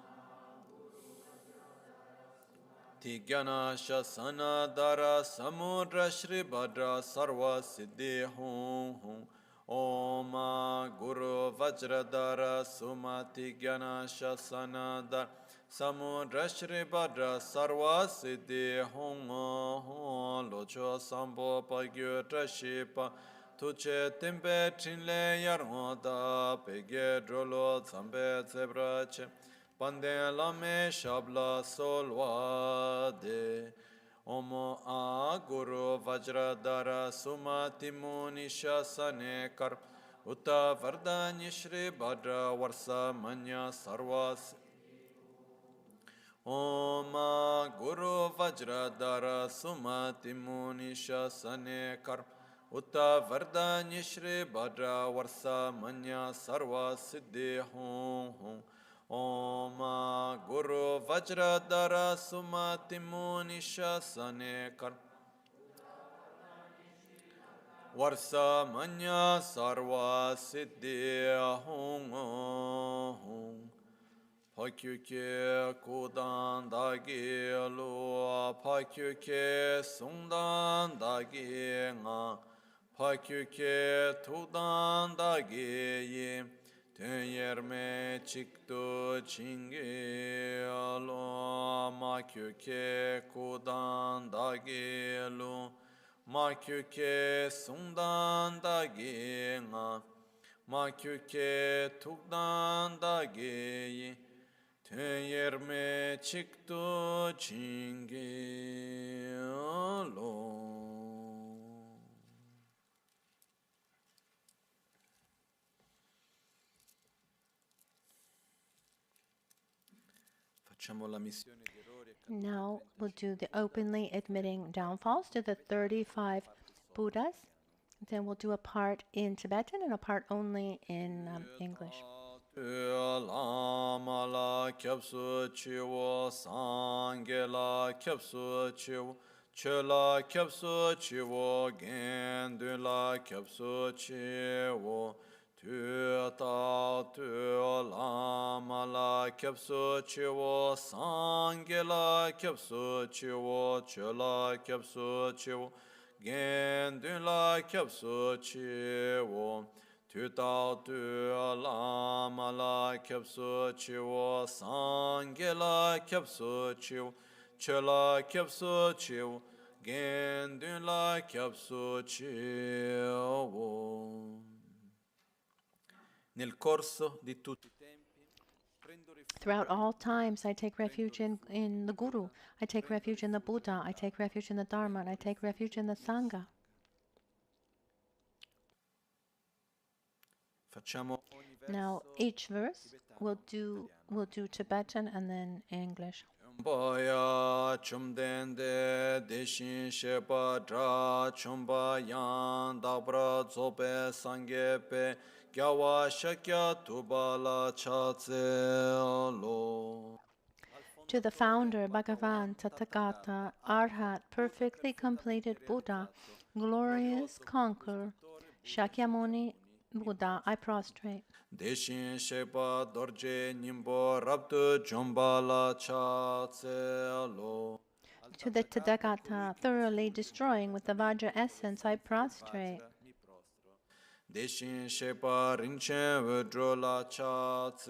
Tigyana shasana dara samudra shri badra sarva siddhi hum hum Oma guru vajradara sumati gyana shasana dara samudra shri badra sarva siddhi hum hum Locho sambo pagyo trashipa tuche tempe trinle yarhoda pegye drolo zambe zebrache Pande lame shabla solvade Omo a guru vajradara sumati muni shasane kar Uta vardani shri badra varsa manya sarvas Oma guru vajradara sumati muni shasane kar Uta vardani shri badra varsa manya sarva siddhi hum hum Oma Guru Vajradara Sumati Muni Shasane Kar Varsa Manya Sarva Siddhi Hung Hung Pakyuke Kudan Dagi Lua Pakyuke Sungdan Dagi Nga Pakyuke Tudan Dagi Yi Tenyerme çıktı çingi alo makyuke kudan da gelu makyuke sundan da genga makyuke tukdan da geyi tenyerme çıktı çingi alo Now we'll do the openly admitting downfalls to the 35 Buddhas. Then we'll do a part in Tibetan and a part only in English. Lama la kyapsu chiwo sange la kyapsu chiwo chola kyapsu chiwo gendu la kyapsu chiwo tu ta tu lama la kyapsu chiwo sange la kyapsu chiwo chola kyapsu chiwo gendu la kyapsu chiwo tu tao tu lama la kyapsu chiwo sange la kyapsu chiwo chola kyapsu chiwo gendu la kyapsu chiwo. Nel corso di tutti i tempi prendo rifugio. Throughout all times, I take refuge in the Guru. I take refuge in the Buddha. I take refuge in the Dharma. And I take refuge in the Sangha. Now, each verse we'll do Tibetan and then English. Chumba chumdende deshin shepa dra chumba yan dabra zobe sangepe gyawa shakya tubala chatse lo. To the founder, Bhagavan, Tathagata, Arhat, perfectly completed Buddha, glorious conqueror, Shakyamuni Buddha, I prostrate. Deshin shepa dorje nimbo rabdu jumbala chatse lo. To the Tathagata, thoroughly destroying with the Vajra essence, I prostrate. Deshin shepa rinchen vedrola chatse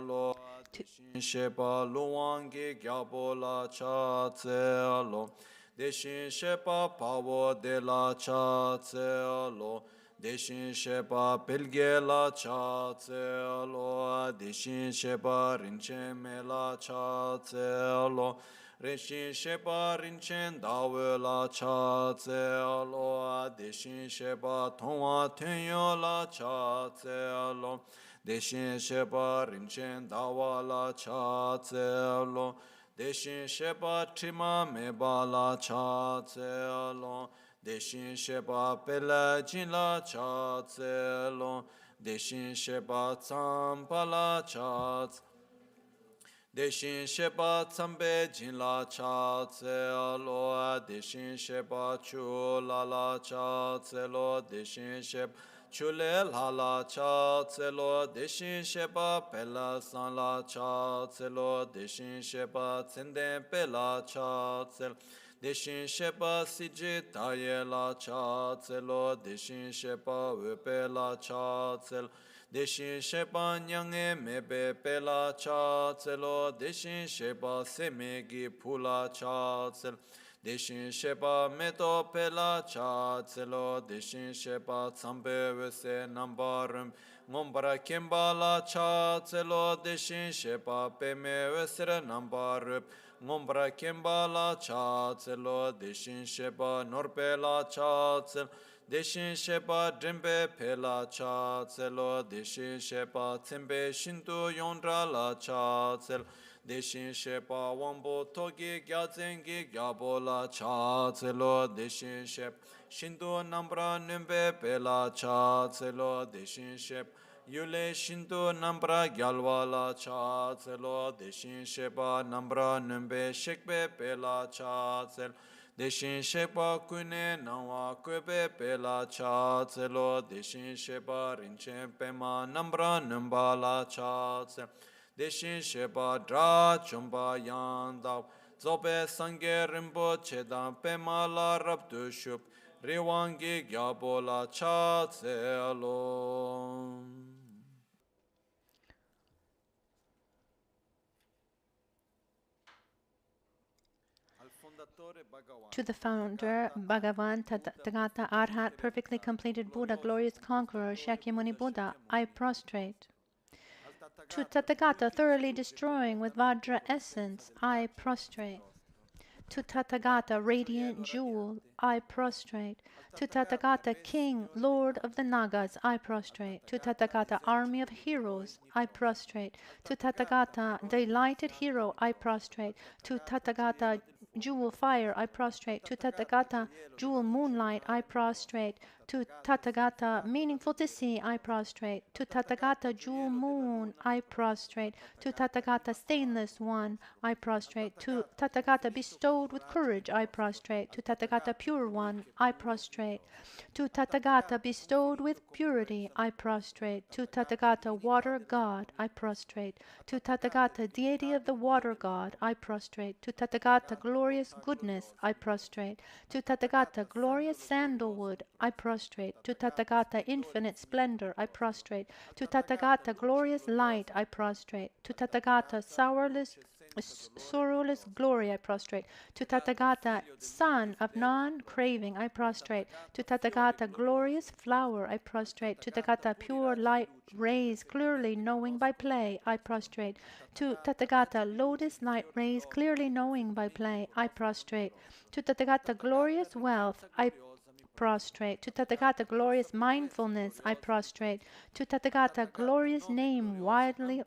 lo. Deshin shepa luwangi gyabola chatse lo. Deshin shepa pavo de la chatse lo. Deshin shepa pelge la chatse lo. Deshin shepa rinchen me la chatse lo. Reshin shepa rinchen dawe la chatse lo. Deshin shepa tongwa tenyo la chatse lo. Deshin shepa rinchen dawa la chatse lo. Deshin shepa trima meba la chatse lo. Deshin shepa pela jin la chatse lo. Deshin shepa tsampa la chatse. Deshin shepa tsambe jin la chatse lo. Deshin shepa chula la chatse lo. Deshin shepa chule la chatse lo. Deshin shepa pela san la chatse lo. Deshin shepa tsenden pela chatse lo. Deshin shepa siji taye la chatse lo. Deshin shepa upe la chatse lo. Deshin shepa nyange mebe pela chatse lo. Deshin shepa semegi pula chatse lo. Deshin shepa meto pela chatse lo. Deshin shepa tsambe vese nambarum ngombara kemba la chatse lo. Deshin shepa peme vesere nambarup ngombra kemba la chatse lo. Deshin shepa norpe la chatse lo. Deshin shepa drembe pela chatse lo. Deshin shepa tsembe shintu yondra la chatse lo. Deshin shepa wambo togi gyatsengi gyabo la chatse lo. Deshin shepa shintu nambra numbe pela chatse lo. Deshin shepa yule shintu nambra gyalwa la chatse lo. Deshin shepa nambra numbe shekbe pela chatse lo. Deshin shepa kune nawa kwebe pela chatse lo. Deshin shepa rinchen pema nambra numba la chatse lo. Deshin shepa dra chumba yanda zobe sange rimbo chedan pema la rabdu shup riwangi gyabo la chatse lo. To the founder, Bhagavan, Tathagata, Arhat, perfectly completed Buddha, glorious conqueror, Shakyamuni Buddha, I prostrate. To Tathagata, thoroughly destroying with Vajra essence, I prostrate. To Tathagata, radiant jewel, I prostrate. To Tathagata, King, Lord of the Nagas, I prostrate. To Tathagata, army of heroes, I prostrate. To Tathagata, delighted hero, I prostrate. To Tathagata, jewel fire, I prostrate. To Tathagata, jewel moonlight, I prostrate. To Tathagata, meaningful to see, I prostrate. To Tathagata, jewel moon, I prostrate. To Tathagata, stainless one, I prostrate. To Tathagata, bestowed with courage, I prostrate. To Tathagata, pure one, I prostrate. To Tathagata, bestowed with purity, I prostrate. To Tathagata, water god, I prostrate. To Tathagata, deity of the water god, I prostrate. To Tathagata, glorious goodness, I prostrate. To Tathagata, glorious sandalwood, I prostrate. To Tathagata, infinite splendor, I prostrate. To Tathagata, glorious light, I prostrate. To Tathagata, sorrowless glory, I prostrate. To Tathagata, son of non-craving, I prostrate. To Tathagata, glorious flower, I prostrate. To Tathagata, pure light rays, clearly knowing by play, I prostrate. To Tathagata, lotus light rays, clearly knowing by play, I prostrate. To Tathagata, glorious wealth, I prostrate. To Tathagata, glorious mindfulness, I prostrate. To Tathagata, glorious name, widely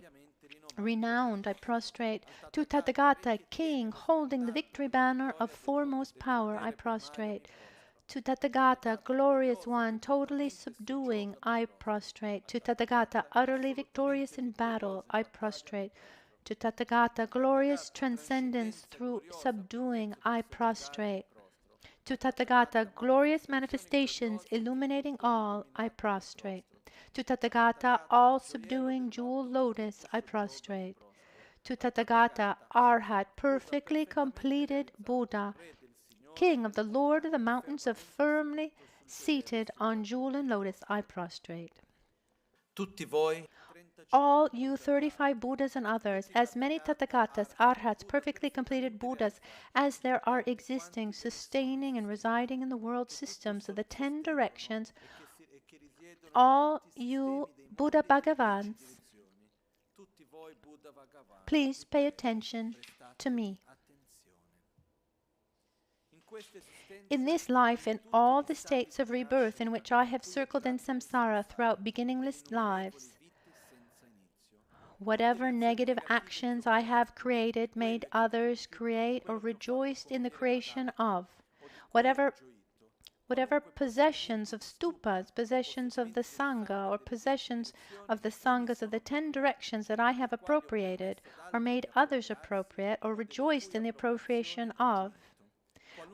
renowned, I prostrate. To Tathagata, king, holding the victory banner of foremost power, I prostrate. To Tathagata, glorious one, totally subduing, I prostrate. To Tathagata, utterly victorious in battle, I prostrate. To Tathagata, glorious transcendence through subduing, I prostrate. To Tathagata, glorious manifestations illuminating all, I prostrate. To Tathagata, all-subduing jewel lotus, I prostrate. To Tathagata, Arhat, perfectly completed Buddha, King of the Lord of the mountains of firmly seated on jewel and lotus, I prostrate. Tutti voi, All you 35 Buddhas and others, as many Tathagatas, Arhats, perfectly completed Buddhas, as there are existing, sustaining, and residing in the world systems of the 10 directions, all you Buddha Bhagavans, please pay attention to me. In this life, in all the states of rebirth in which I have circled in samsara throughout beginningless lives, whatever negative actions I have created, made others create, or rejoiced in the creation of, whatever possessions of stupas, possessions of the Sangha, or possessions of the Sanghas of the 10 directions that I have appropriated, or made others appropriate, or rejoiced in the appropriation of,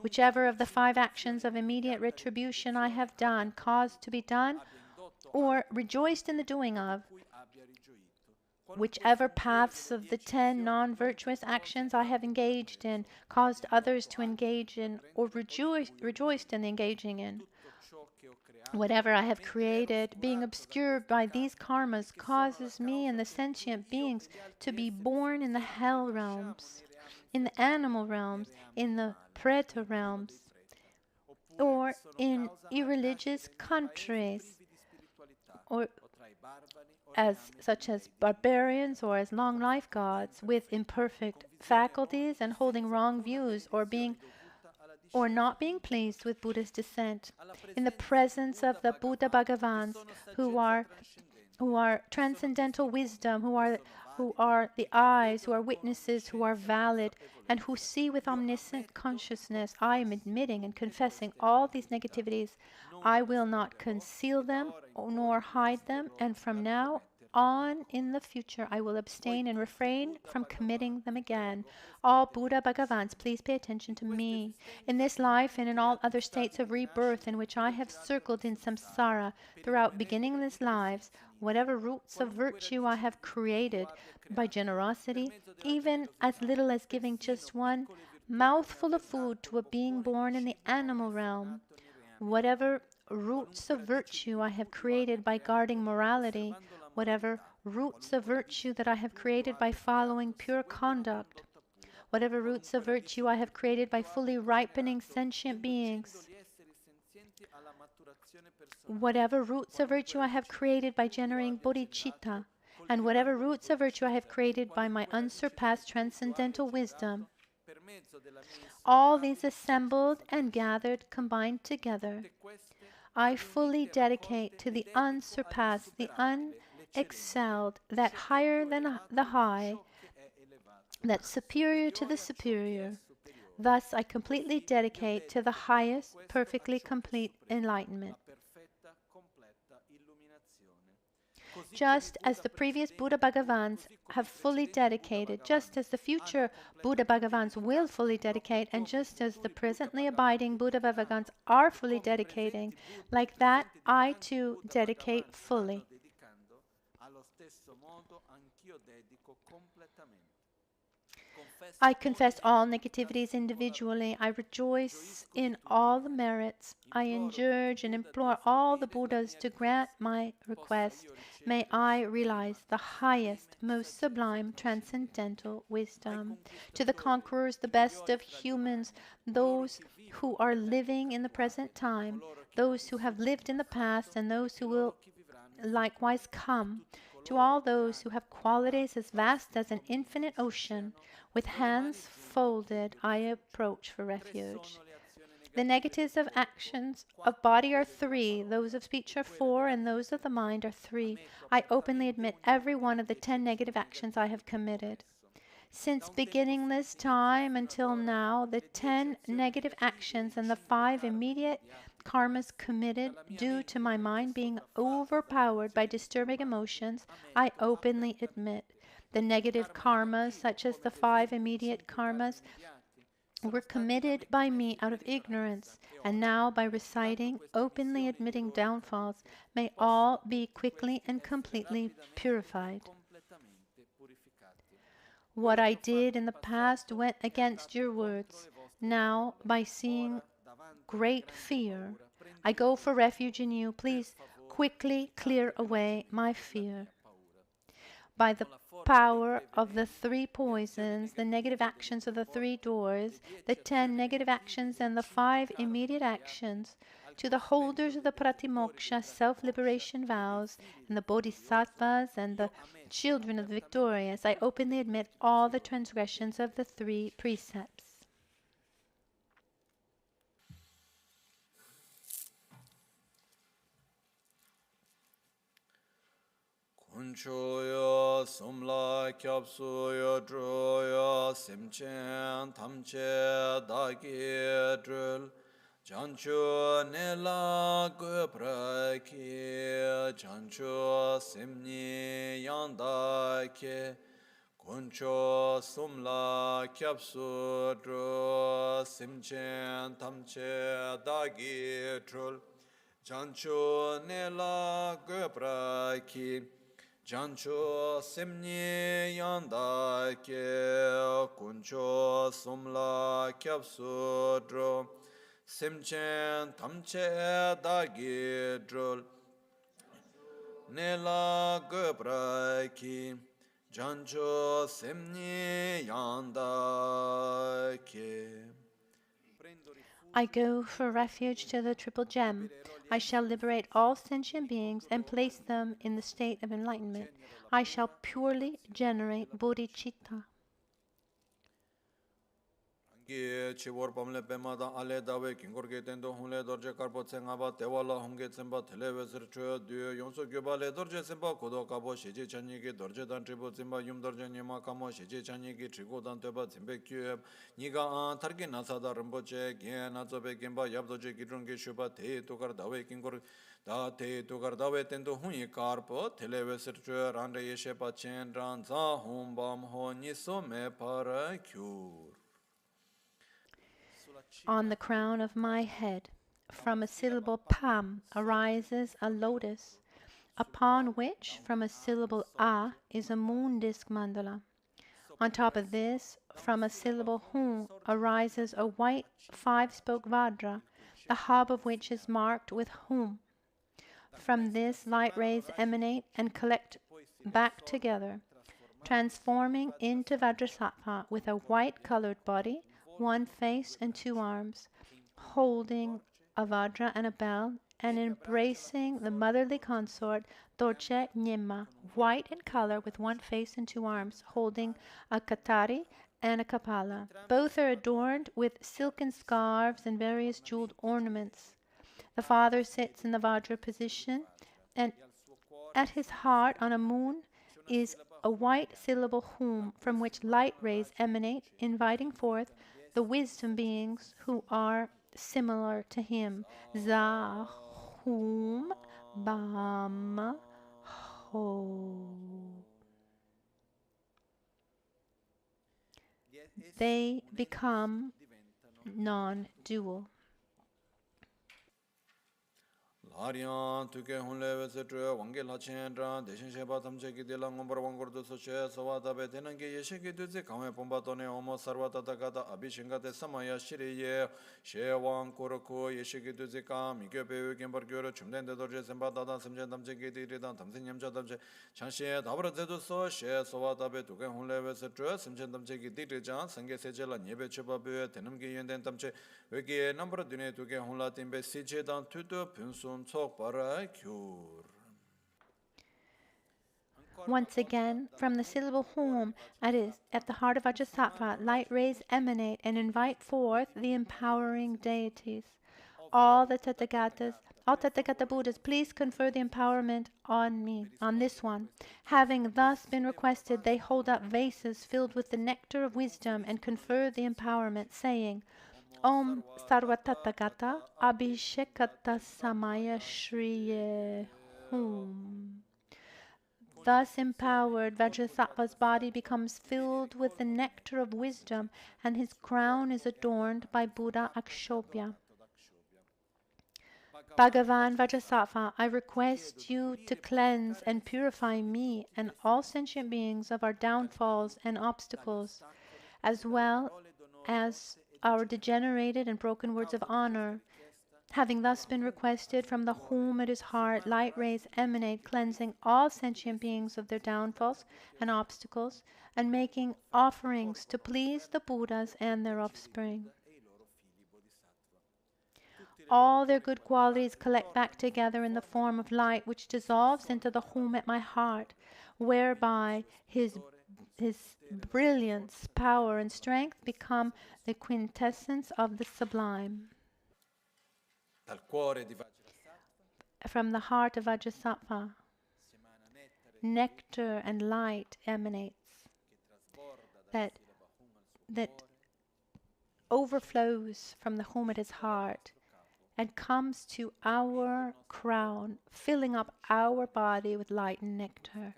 whichever of the 5 actions of immediate retribution I have done, caused to be done, or rejoiced in the doing of, whichever paths of the 10 non-virtuous actions I have engaged in, caused others to engage in, or rejoiced in engaging in. Whatever I have created, being obscured by these karmas, causes me and the sentient beings to be born in the hell realms, in the animal realms, in the preta realms, or in irreligious countries, or such as barbarians, or as long life gods with imperfect faculties and holding wrong views, or not being pleased with Buddha's descent. In the presence of the Buddha Bhagavans, who are transcendental wisdom, who are the eyes, who are witnesses, who are valid, and who see with omniscient consciousness, I am admitting and confessing all these negativities. I will not conceal them nor hide them, and from now on in the future I will abstain and refrain from committing them again. All Buddha Bhagavans, please pay attention to me. In this life and in all other states of rebirth in which I have circled in samsara throughout beginningless lives, whatever roots of virtue I have created by generosity, even as little as giving just one mouthful of food to a being born in the animal realm, whatever roots of virtue I have created by guarding morality, whatever roots of virtue that I have created by following pure conduct, whatever roots of virtue I have created by fully ripening sentient beings, whatever roots of virtue I have created by generating bodhicitta, and whatever roots of virtue I have created by my unsurpassed transcendental wisdom, All these assembled and gathered, combined together, I fully dedicate to the unsurpassed, the unexcelled, that higher than the high, that superior to the superior. Thus, I completely dedicate to the highest, perfectly complete enlightenment. Just as the previous Buddha Bhagavans have fully dedicated, just as the future Buddha Bhagavans will fully dedicate, and just as the presently abiding Buddha Bhagavans are fully dedicating, like that, I too dedicate fully. I confess all negativities individually. I rejoice in all the merits. I urge and implore all the Buddhas to grant my request. May I realize the highest, most sublime, transcendental wisdom. To the conquerors, the best of humans, those who are living in the present time, those who have lived in the past, and those who will likewise come, to all those who have qualities as vast as an infinite ocean, with hands folded, I approach for refuge. The negatives of actions of body are 3, those of speech are 4, and those of the mind are 3. I openly admit every one of the 10 negative actions I have committed. Since beginning this time until now, the 10 negative actions and the 5 immediate karmas committed due to my mind being overpowered by disturbing emotions, I openly admit. The negative karmas, such as the 5 immediate karmas, were committed by me out of ignorance, and now by reciting, openly admitting downfalls, may all be quickly and completely purified. What I did in the past went against your words. Now, by seeing great fear, I go for refuge in you. Please quickly clear away my fear. By the power of the 3 poisons, the negative actions of the 3 doors, the 10 negative actions and the 5 immediate actions, to the holders of the pratimoksha self-liberation vows, and the bodhisattvas and the children of the victorious, I openly admit all the transgressions of the 3 precepts. Kunchoyo somla kyapsuyo droyo simchen tamche dagi drul jancho nela gupraki jancho simni yandake Kuncho somla kyapsu dro simchen tamche dagi drul jancho nela gupraki Jancho semni yanda ke kuncho somla kyapsu dro simchen tamche dagi drol nela gopra ki jancho semni yanda ke. I go for refuge to the triple gem. I shall liberate all sentient beings and place them in the state of enlightenment. I shall purely generate bodhicitta. Chibor pamle pemada ale dawe kingorge tendo hunle dorje karpo tsengaba tewala honge tsemba telewe sirchö dü yonso göbale dorje tsemba kodo kabo shiji chanyi dorje dan tribo tsemba yum dorje nyema kamo shiji chanyi trigo dan teba tsembe kyöb niga an targi nasada rinpoche gen nazobe genba yabdoje gidronge shuba te tokar dawe kingor da te tokar dawe tendo hunye karpo telewe sirchö rande yeshe pa chen ran za hum bam ho niso me para kyur. On the crown of my head, from a syllable pam, arises a lotus, upon which, from a syllable a, is a moon disk mandala. On top of this, from a syllable hum, arises a white 5-spoke vajra, the hub of which is marked with hum. From this, light rays emanate and collect back together, transforming into Vajrasattva with a white-colored body, 1 face and 2 arms, holding a vajra and a bell, and embracing the motherly consort Dorje Nyema, white in color with 1 face and 2 arms, holding a katari and a kapala. Both are adorned with silken scarves and various jeweled ornaments. The father sits in the Vajra position, and at his heart on a moon is a white syllable hum from which light rays emanate, inviting forth the wisdom beings who are similar to him. Za, hum, bam, ho. They become non-dual. Larian tuke hunle vese tue wange lachen dran deshin sheba tamche ki dila ngombar wangor do so che sawa tabe tenang ke yeshe ki duze kame pomba tone omo sarva tata kata abhishinga te samaya shiri ye she wang koroku yeshe ki duze kam ikyo pewe kembar gyoro chumden de dorje semba tata samche tamche ki diri dan tamse nyamcha tamche chanshe dabra zedu so she sawa tabe tuke hunle vese tue samche tamche ki diri jan sange seche la nyebe cheba pewe tenam ki yenden tamche weke number dune tuke hunla timbe seche dan tuto punsun. Once again, from the syllable hum, at the heart of Vajrasattva, light rays emanate and invite forth the empowering deities. All Tathagata Buddhas, please confer the empowerment on me, on this one. Having thus been requested, they hold up vases filled with the nectar of wisdom and confer the empowerment, saying, Om Sarvatathagata Abhishekata Samaya Shriye Hum. Thus empowered, Vajrasattva's body becomes filled with the nectar of wisdom, and his crown is adorned by Buddha Akshobya. Bhagavan Vajrasattva, I request you to cleanse and purify me and all sentient beings of our downfalls and obstacles, as well as our degenerated and broken words of honor. Having thus been requested, from the hum at his heart, light rays emanate, cleansing all sentient beings of their downfalls and obstacles, and making offerings to please the Buddhas and their offspring. All their good qualities collect back together in the form of light, which dissolves into the hum at my heart, whereby his brilliance, power, and strength become the quintessence of the sublime. From the heart of Vajrasattva, nectar and light emanates that overflows from the hum at his heart and comes to our crown, filling up our body with light and nectar,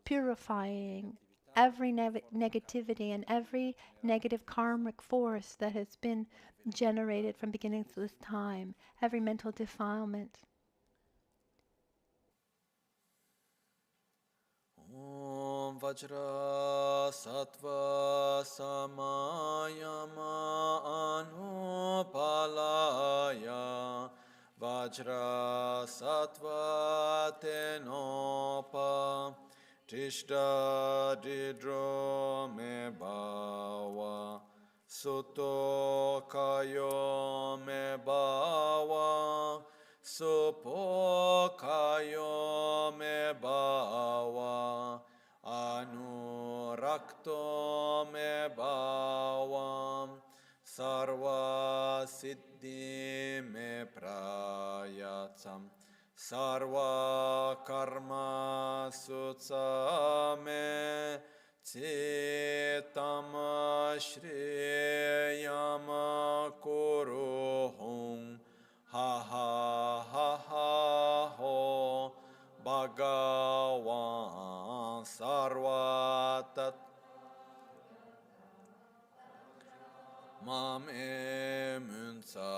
purifying every negativity and every negative karmic force that has been generated from beginning to this time, every mental defilement. Om Vajrasattva Samayama Anupalaya Vajrasattva Tenopa Trishta Didro Me Bhawa Suto Kayo Me Bhawa Supo Kayo Me Bhawa Anurakto Me Bhawa Sarva Siddhi Me Prayatsam Sarva Karma Sutsame Cetama Shriyama Kuruhum Ha ha ha ha ho Bhagavan Sarvatat Mame Munsa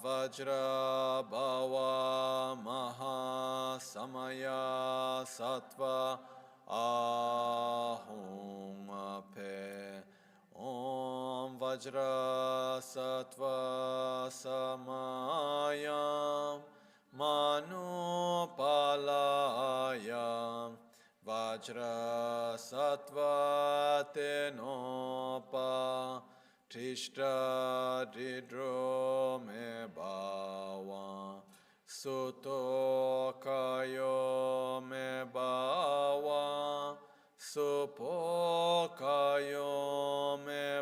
Vajra Bhava Maha Samaya Sattva Ahum Pe Om Vajrasattva Samaya Manupalaya Vajrasattva Tenopa Trishta Didro Me Bhawa Suto Kayo Me Bhawa Supo Kayo Me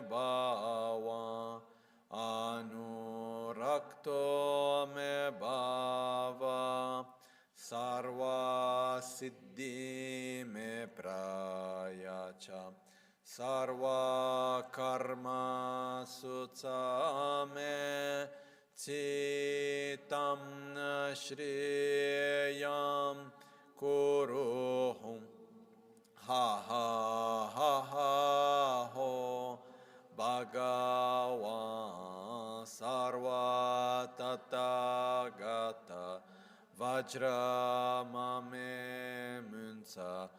siddhi me prayacha sarva karma sutsame citam shriyam kuruhum ha ha ha ha ho Bhagavan sarva tathagata Vajra mame munsa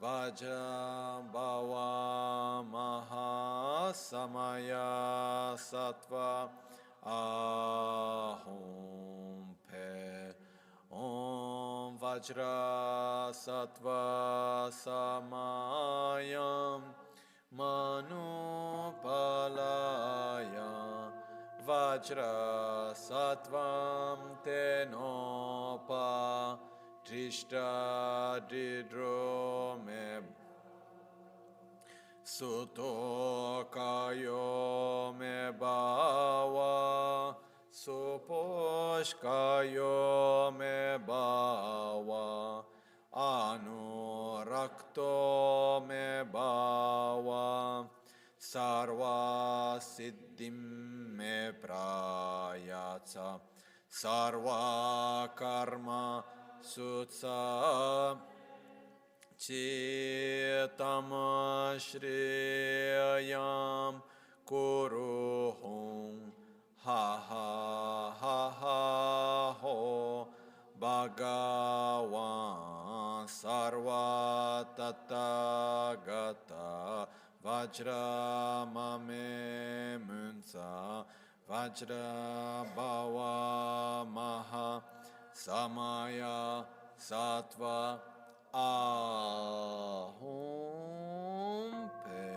Vajra bhava maha samaya sattva ahum pe Om Vajrasattva samayam manupalaya Vajrasattvam tenopa Trishta didrome Suto kayo me bawa Suposh kayo me bawa Anurakto me bawa Sarva siddhim me prayatsa Sarva karma sutsa Citam shriyam kuruhum ha ha ha ha ho Bhagavan sarva tathagata Vajra mame munsa Vajra bhava maha samaya sattva ahum pe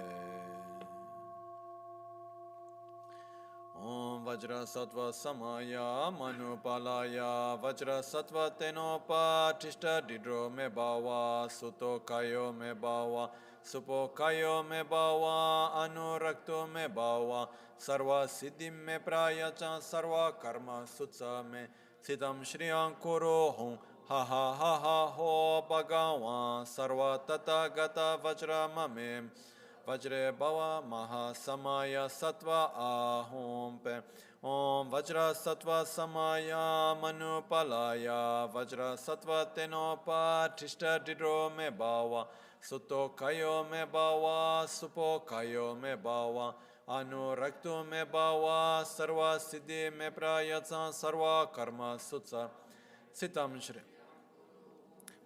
Om Vajrasattva samaya manupalaya Vajrasattva tenopa tishta didro me bhava Suto kayo me bhava Supo kayo me bhava Anurakto me bhava Sarva siddhim me prayacha Sarva karma sutsa me Siddham shriyam kurohum ha ha ha ha ho Bhagavan Sarva tathagata Vajra mame Vajre bhava maha samaya sattva ahum pe Om Vajrasattva samaya manupalaya Vajrasattva tenopa tishta didro me bhava Suto kayo me bhava Supo kayo me bhava Anurakto me bhava Sarva siddhi me prayatsa Sarva karma sutsa Sitam shri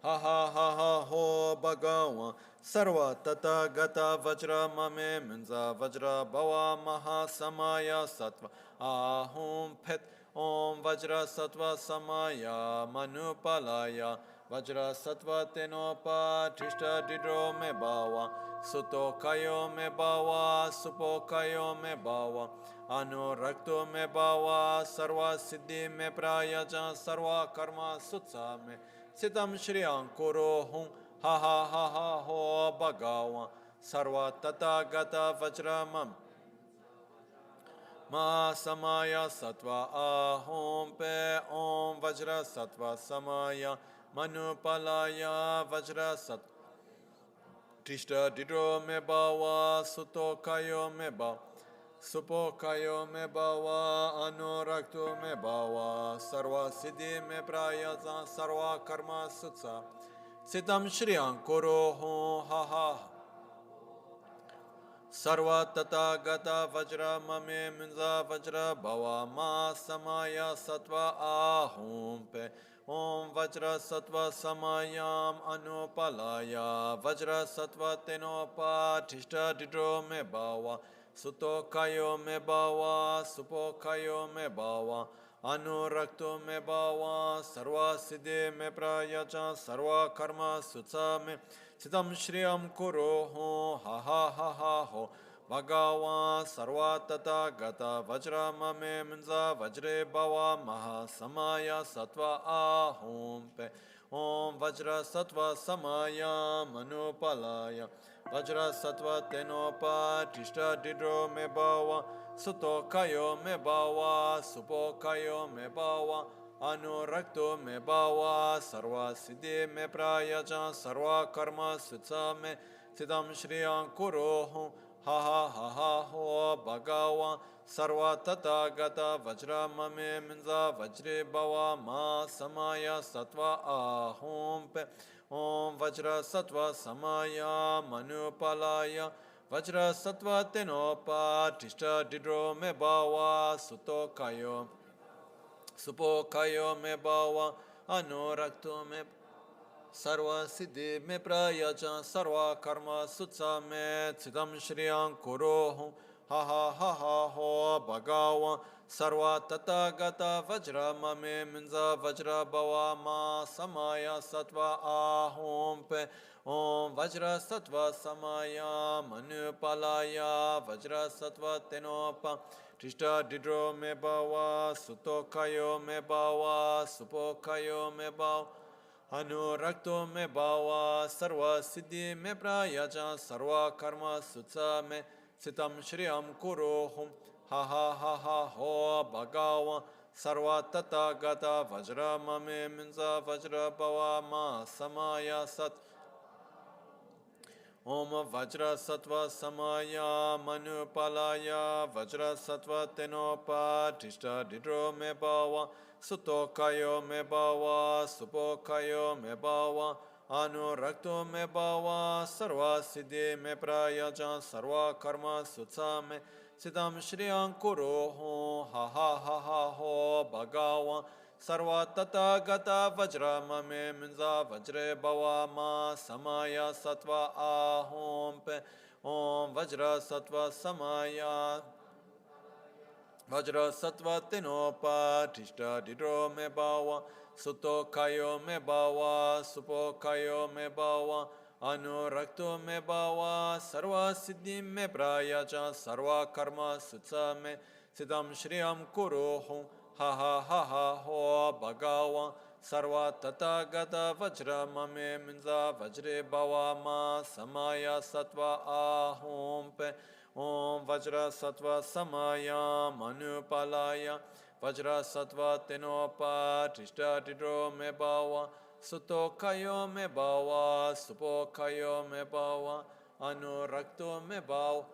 ha ha ha ha ho Bhagavan Sarva tathagata Vajra mame munsa Vajra bhava maha samaya sattva ahum pet Om Vajrasattva samaya manupalaya Vajrasattva tenopa tishta didro me bhava Suto kayo me bhava Supo kayo me bhava Anurakto me bhava Sarva siddhi me prayaja Sarva karma sutsa me Sitam shriyam kurohum ha ha ha ha ho Bhagavan Sarva tathagata Vajra mame Ma samaya sattva ahum pe Om Vajrasattva samaya manupalaya Vajrasattva Tishta didro me bhava Suto kayo me bhava Supo kayo me bhava Anurakto me bhava Sarva siddhi me prayatsa Sarva karma sutsa Sitam shriyam kurohum ha ha Sarva tathagata Vajra mame munsa Vajra bhava ma samaya sattva ahum pe Om Vajrasattva samayam anupalaya Vajrasattva tenopa tishta didro me bhava Suto kayo me bhava Supo kayo me bhava Anurakto me bhava Sarva siddhi me prayacha Sarva karma sutsa me Siddham shriyam kuroho ha ha ha ha ho Bhagavan sarva tathagata Vajra mame munsa Vajre bhava maha samaya sattva ahum pe Om Vajrasattva samaya manupalaya Vajrasattva tenopa tishta didro me bhava Suto kayo me bhava Supo kayo me bhava Anurakto me bhava sarva siddhi me prayaja sarva karma sutsa me siddham shriyam kurohu ha ha ha ha ho bhagavan sarva tata gata vajra mame minza vajre bhava ma samaya sattva ahom pe om Vajrasattva samaya manupalaya Vajrasattva tenopa tishta didro me bhava suto kayo Supo kayo me bhava anurakto me sarva siddhi me prayaja sarva karma sutsa me cidam shriyam kurohu ha ha ha ha ho bhagavan sarva tata gata vajra mame minza vajra bhava ma samaya sattva ahom pe om Vajrasattva samaya manupalaya Vajrasattva tenopa Tishta didro me bhava, suto kayo me bhava, supo kayo me bhava, anurakto me bhava, sarva siddhi me prayaja, sarva karma sutsa me, sitam shriyam kurohum, ha ha ha ha ho bhagavan, sarva tata gata vajra mame minza vajra bhava ma samaya sat. Om Vajrasattva samaya manupalaya Vajrasattva tenopa tishta didro me bhava suto kayo me bhava supo kayo me bhava anurakto me bhava sarva siddhi me prayaja sarva karma sutsa me siddham shriyam kurohu ha ha ha ha ho bhagavan sarva tata gata vajra mame minza vajre bhava ma samaya sattva ahom pe om Vajrasattva samaya Vajrasattva tenopa tishta didro me bhava suto kayo me bhava supo kayo me bhava anurakto me bhava sarva siddhi me prayaja sarva karma sutsa me siddham shriyam kurohu ha ha ha ha ho bhagavan sarva tata gata vajra mame minza vajre bhava ma samaya sattva ahom pe om Vajrasattva samaya manupalaya Vajrasattva tenopa tishta didro me bhava suto kayo me bhava supo kayo me bhava anurakto me bhava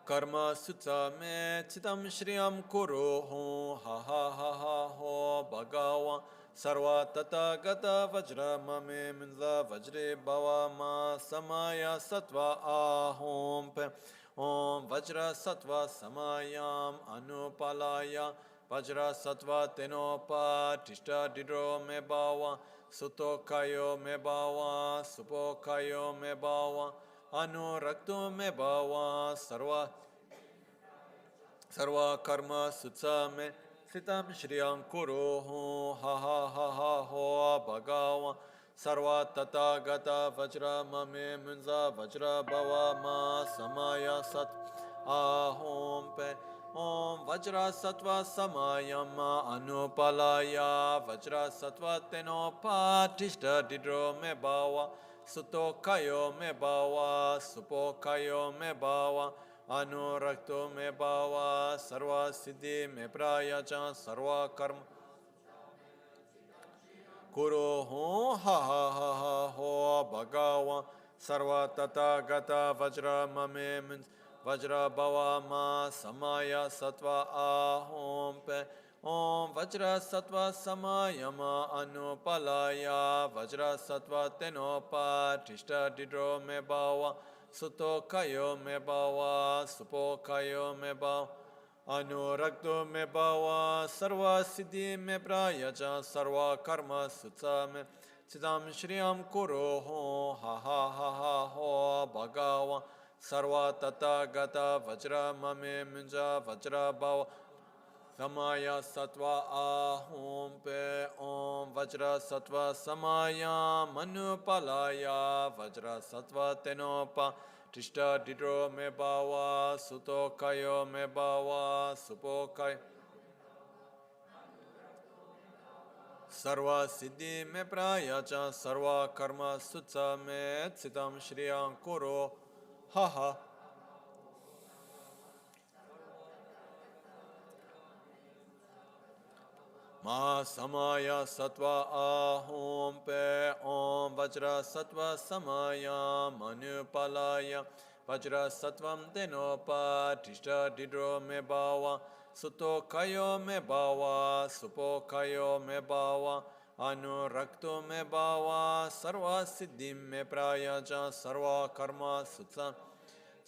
karma sutsa me citam shriyam kurohu ha ha ha ha ho bhagavan sarva tata gata vajra mame minza vajre bhava ma samaya sattva ahom pe om Vajrasattva samayam anupalaya Vajrasattva tenopa tishta didro me bhava suto kayo me bhava supo kayo me bhava anurakto me bhava sarva karma sutsa me sitam shriyam kurohu ha ha ha ha ho bhagavan sarva tata gata vajra mame minza vajra bhava ma samaya sat ahom pe om Vajrasattva samayam anupalaya Vajrasattva tenopa tishta didro me bhava suto kayo me bhava supo kayo me bhava anurakto me bhava sarva siddhi me prayaja sarva karma kurohu ha ha ha ha ho bhagavan sarva tata gata vajra mame minza vajra bhava ma samaya sattva ahom pe om Vajrasattva samayama anupalaya Vajrasattva tenopa tishta didro me bhava suto kayo me bhava supo kayo me bhava anurakto me bhava sarva siddhi me prayaja sarva karma sutsa me citam shriyam kurohu ha ha ha ha ho bhagavan sarva tata gata vajra mame minja vajra bhava samaya sattva ahom pe om Vajrasattva samaya manupalaya Vajrasattva tenopa tishta didro me bhava suto kayo me bhava supo kayo sarva siddhi me prayaja sarva karma sutsa me citam shriyam kuro ha ha Ma samaya sattva ahom pe om Vajrasattva samaya manupalaya Vajrasattvam denopa tishta didro me bawa Suto kayo me bawa supo kayo me bawa Anurakto me bawa sarva siddhim me prayaja sarva karma sutsa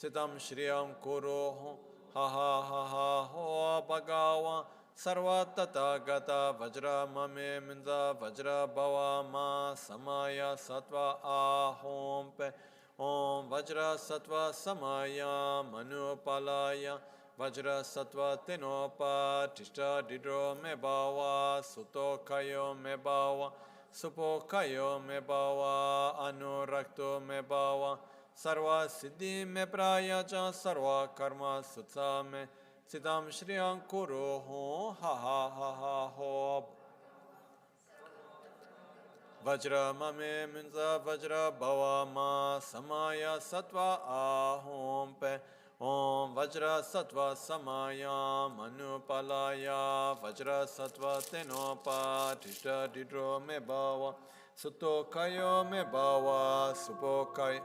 Sitam Shriyam Kuro Ha Ha Ha Ha Ho Bhagawa Sarva Tathagata Vajra Mame Minza Vajra Bhava Ma Samaya Sattva Ahom Pe Om Vajrasattva Samaya Manupalaya Vajrasattva Tenopa Tishta Didro Me Bhava Suto Kayo Me Bhava Supo Kayo Me Bhava Anurakto Me Bhava Sarva Siddhi Me Prayaja Sarva Karma Sutsa Me Siddham Shriyam Kuru Ho Ha Ha Ha Ha Ho Vajra Mame Minza Vajra Bhava Ma Samaya Sattva Ahom Pe Om Vajrasattva Samaya Manupalaya Vajrasattva Tenopa Tishta Didro Me Bhava Sutto Kayo Me Bhava Supo Kayo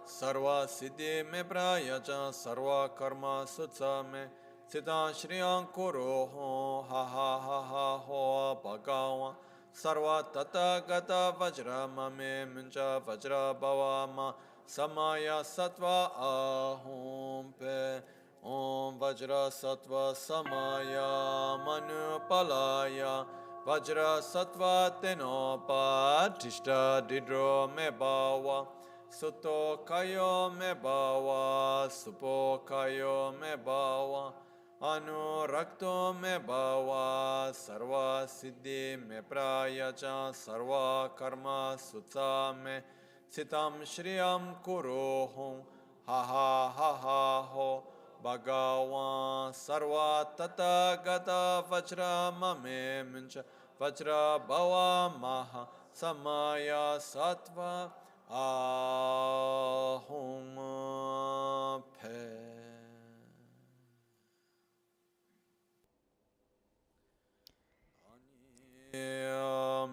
Sarva Siddhi Me Prayaja Sarva Karma Sutsa Me Siddha Shriyam Kuro Ho Ha Ha Ha Ha Ho Bhagawa Sarva Tathagata Vajra Mame Minja Vajra Bhava Ma Samaya Sattva Ahom Pe Om Vajrasattva Samaya Manupalaya Vajrasattva Tenopa Tishta Didro Me Bhava Sutto Kayo Me Bhava Supo Kayo Me Bhava Anurakto Me Bhava Sarva Siddhi Me Prayaja Sarva Karma Sutsa Me Sitam Shriyam Kuro Hum Ha Ha Ha Ha Ho Bhagavan Sarva Tathagata Vajra Mame Mincha Vajra Bhava Maha Samaya Sattva Ahom Pe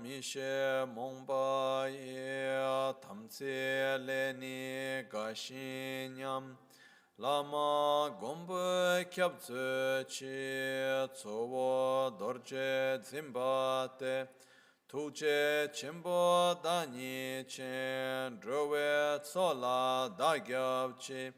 Mishe Mongpa Ye Tamtse Leni Gashinyam Lama Gombe Kyabtse Chi Tsowo Dorje Zimbate Tuche Chimbo Dani Chen Drowe Tsola Dagyabchi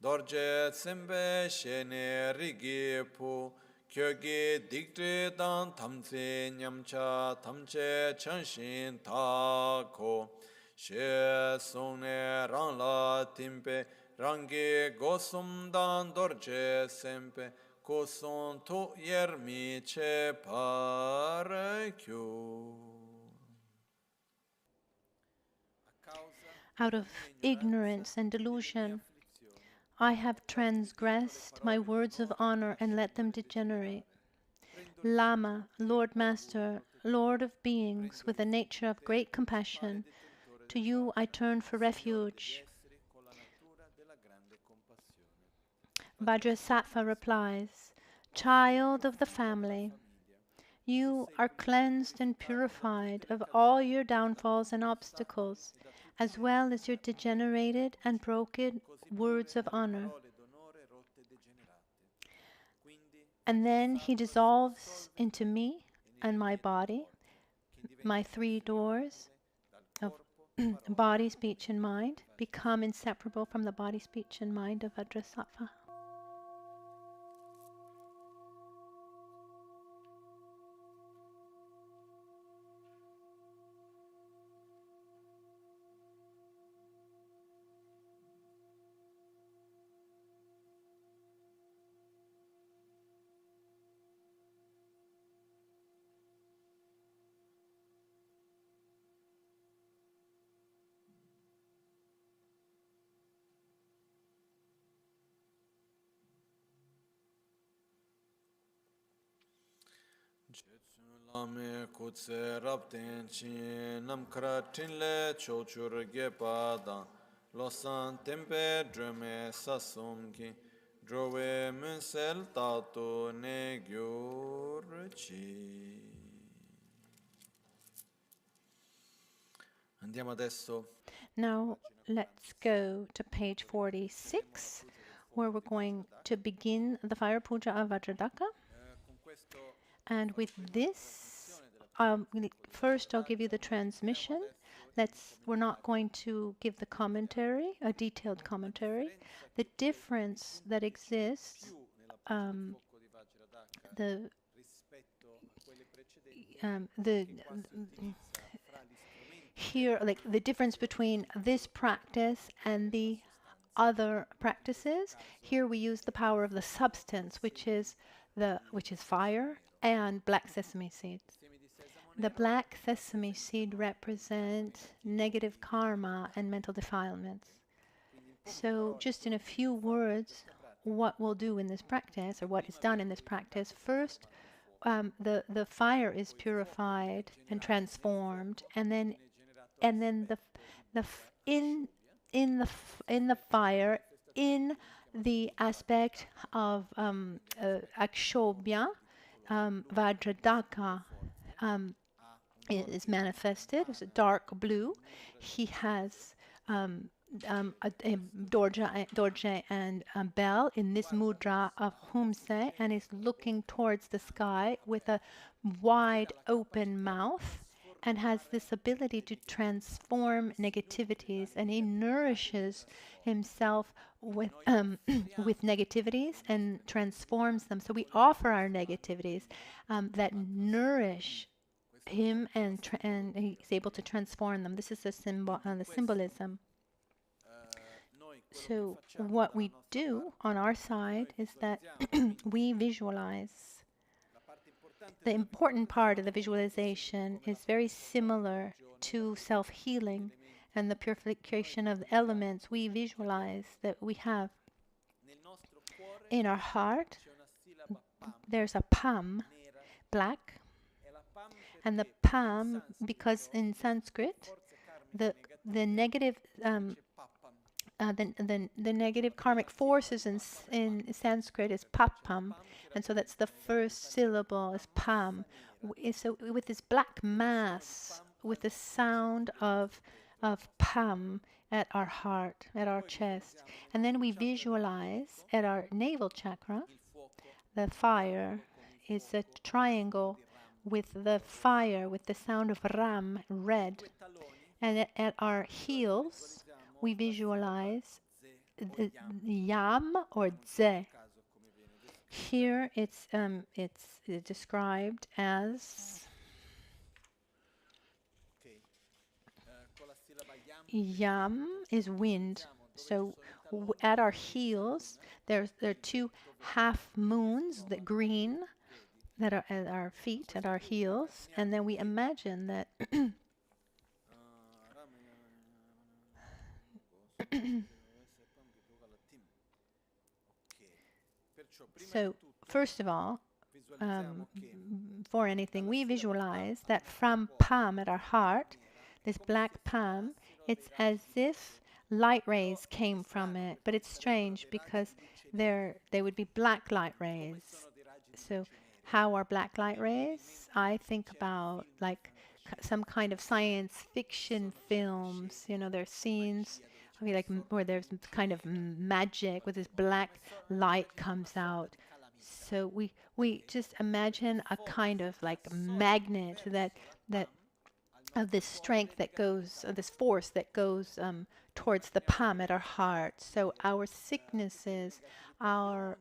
Dorje Simbe Shene Rigi Pu Kyogi Dikri Dan Tamse Nyamcha Tamche Chanshin Tako She Sone Rangla Timpe Rangi Gosum Dan Dorje Sempe Koson To Yermi Che Parekyu. Out of ignorance and delusion, I have transgressed my words of honor and let them degenerate. Lama, Lord Master, Lord of beings, with a nature of great compassion, to you I turn for refuge. Vajrasattva replies, Child of the family, you are cleansed and purified of all your downfalls and obstacles, as well as your degenerated and broken words of honor. And then he dissolves into me and my body, my three doors of body, speech, and mind become inseparable from the body, speech, and mind of Vajrasattva. Lame kutse rapten chi namkra tinle chochur gepada losan tempe drume sasumki Drove Michel Tato Negyorci. Andiamo adesso. Now let's go to page 46, where we're going to begin the fire puja of Vajrasattva. And with this, first I'll give you the transmission. We're not going to give the commentary, a detailed commentary. The difference that exists, here, like the difference between this practice and the other practices. Here we use the power of the substance, which is fire and black sesame seeds. The black sesame seed represent negative karma and mental defilements. So just in a few words, what we'll do in this practice, or what is done in this practice, first the fire is purified and transformed, and then in the fire, in the aspect of Akshobya, Vajrasattva is manifested as a dark blue. He has a dorje and bell in this mudra of Humse, and is looking towards the sky with a wide open mouth, and has this ability to transform negativities, and he nourishes himself with with negativities and transforms them. So we offer our negativities that nourish him, and he's able to transform them. This is the symbolism. So what we do on our side is that we visualize. The important part of the visualization is very similar to self-healing and the purification of the elements. We visualize that we have in our heart, there's a pam, black, and the pam, because in Sanskrit, the negative the negative karmic forces in Sanskrit is papam, and so that's the first syllable is pam. So with this black mass, with the sound of pam at our heart, at our chest, and then we visualize at our navel chakra, the fire is a triangle with the fire, with the sound of ram, red, and at our heels we visualize the yam or dze. Here it's described as yam is wind. So at our heels there are two half moons, the green, that are at our feet, at our heels, and then we imagine that so first of all, for anything, we visualize that from palm at our heart, this black palm, it's as if light rays came from it, but it's strange because they would be black light rays. So how are black light rays? I think about like some kind of science fiction films. You know, there's scenes like where there's kind of magic with this black light comes out. So we just imagine a kind of like magnet that of this strength that goes, this force that goes towards the palm at our heart. So our sicknesses, our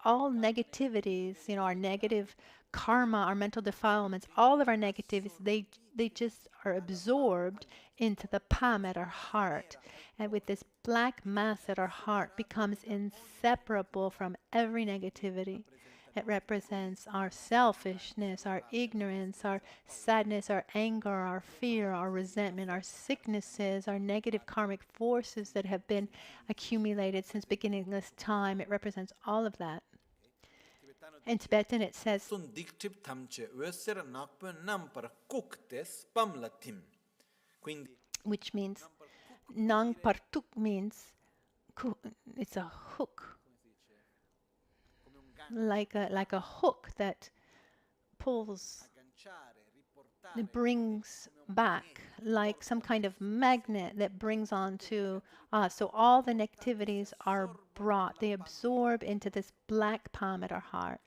all negativities, you know, our negative karma, our mental defilements, all of our negativities, they just are absorbed into the palm at our heart. And with this black mass at our heart becomes inseparable from every negativity. It represents our selfishness, our ignorance, our sadness, our anger, our fear, our resentment, our sicknesses, our negative karmic forces that have been accumulated since beginningless time. It represents all of that. In Tibetan it says, which means Nang Partuk means it's a hook. like a hook that pulls, it brings back, like some kind of magnet that brings onto us. So all the negativities are brought, they absorb into this black palm at our heart.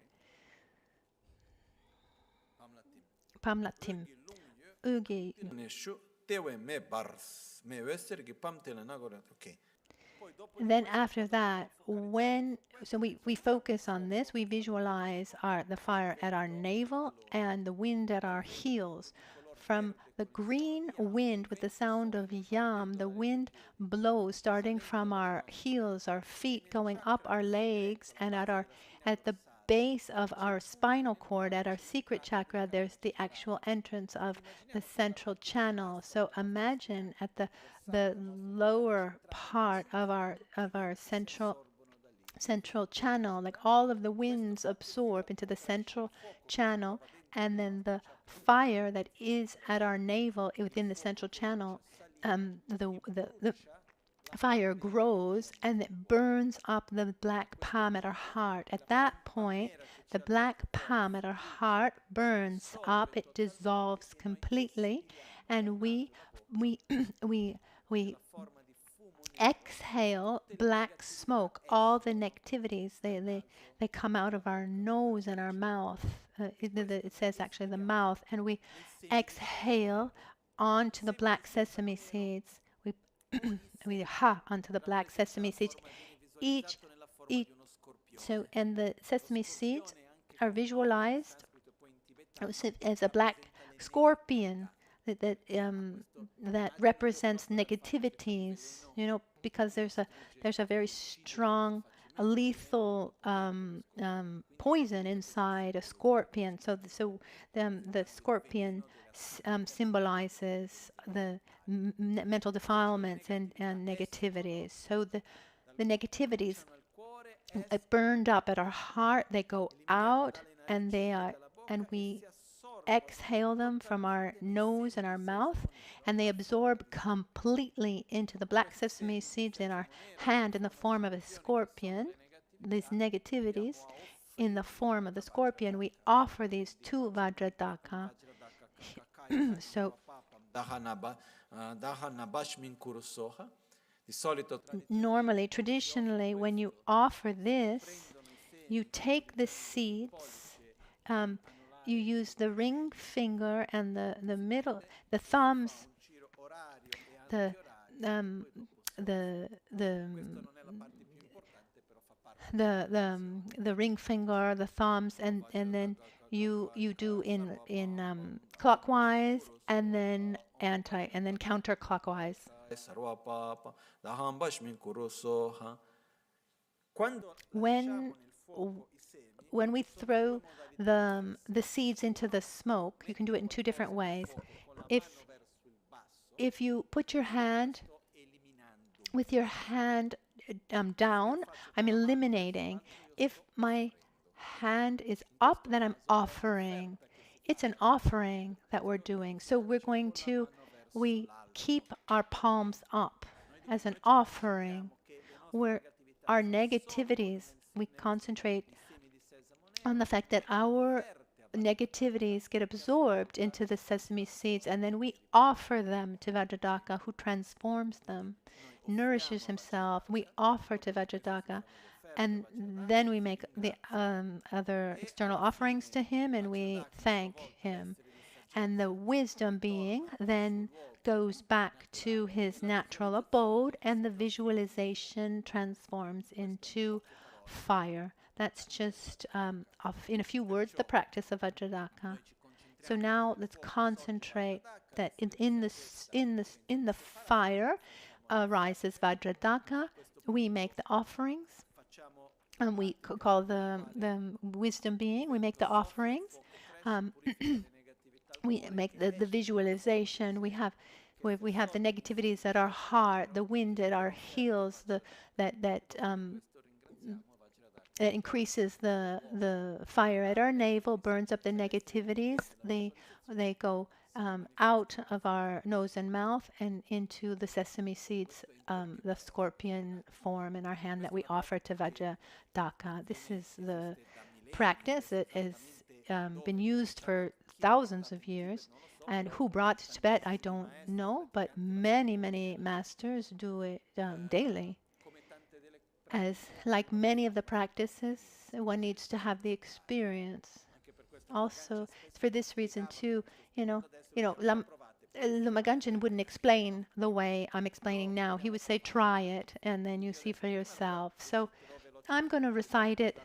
Pamlatim. Ugi. Okay. And then after that, we focus on this, we visualize the fire at our navel and the wind at our heels. From the green wind with the sound of yam, the wind blows starting from our heels, our feet, going up our legs, and at the base of our spinal cord, at our secret chakra, there's the actual entrance of the central channel. So imagine at the lower part of our central channel, like all of the winds absorb into the central channel, and then the fire that is at our navel within the central channel, the fire grows and it burns up the black palm at our heart. At that point, the black palm at our heart burns up, it dissolves completely, and we exhale black smoke. All the negativities, they come out of our nose and our mouth. It says actually the mouth, and we exhale onto the black sesame seeds. We ha onto the black sesame seeds. And the sesame seeds are visualized as a black scorpion that represents negativities, because there's a very strong, lethal poison inside a scorpion. So the scorpion symbolizes the mental defilements and negativities. So the negativities burned up at our heart, they go out, and we exhale them from our nose and our mouth, and they absorb completely into the black sesame seeds in our hand in the form of a scorpion. These negativities in the form of the scorpion, we offer these to Vajrasattva. So normally, traditionally, when you offer this, you take the seeds, you use the ring finger and the middle, the thumbs, the ring finger, the thumbs, and then you do in clockwise and then counterclockwise. When we throw the seeds into the smoke, you can do it in two different ways. If you put your hand with your hand down, I'm eliminating. If my hand is up, then I'm offering. It's an offering that we're doing. So we keep our palms up as an offering, where our negativities, we concentrate on the fact that our negativities get absorbed into the sesame seeds, and then we offer them to Vajrasattva, who transforms them, nourishes himself. We offer to Vajrasattva, and then we make the other external offerings to him, and we thank him. And the wisdom being then goes back to his natural abode, and the visualization transforms into fire. That's just, in a few words, the practice of Vajrasattva. So now let's concentrate that in the fire arises Vajrasattva. We make the offerings, and we call the wisdom being. We make the offerings. We make the visualization. We have the negativities at our heart, the wind at our heels, that increases the fire at our navel, burns up the negativities. They go out of our nose and mouth and into the sesame seeds, the scorpion form in our hand that we offer to Vajrasattva. This is practice. It has been used for thousands of years. And who brought Tibet, I don't know, but many, many masters do it daily. As like many of the practices, one needs to have the experience. Also, for this reason too, Lama Ganchen wouldn't explain the way I'm explaining now. He would say, try it, and then you see for yourself. So I'm going to recite it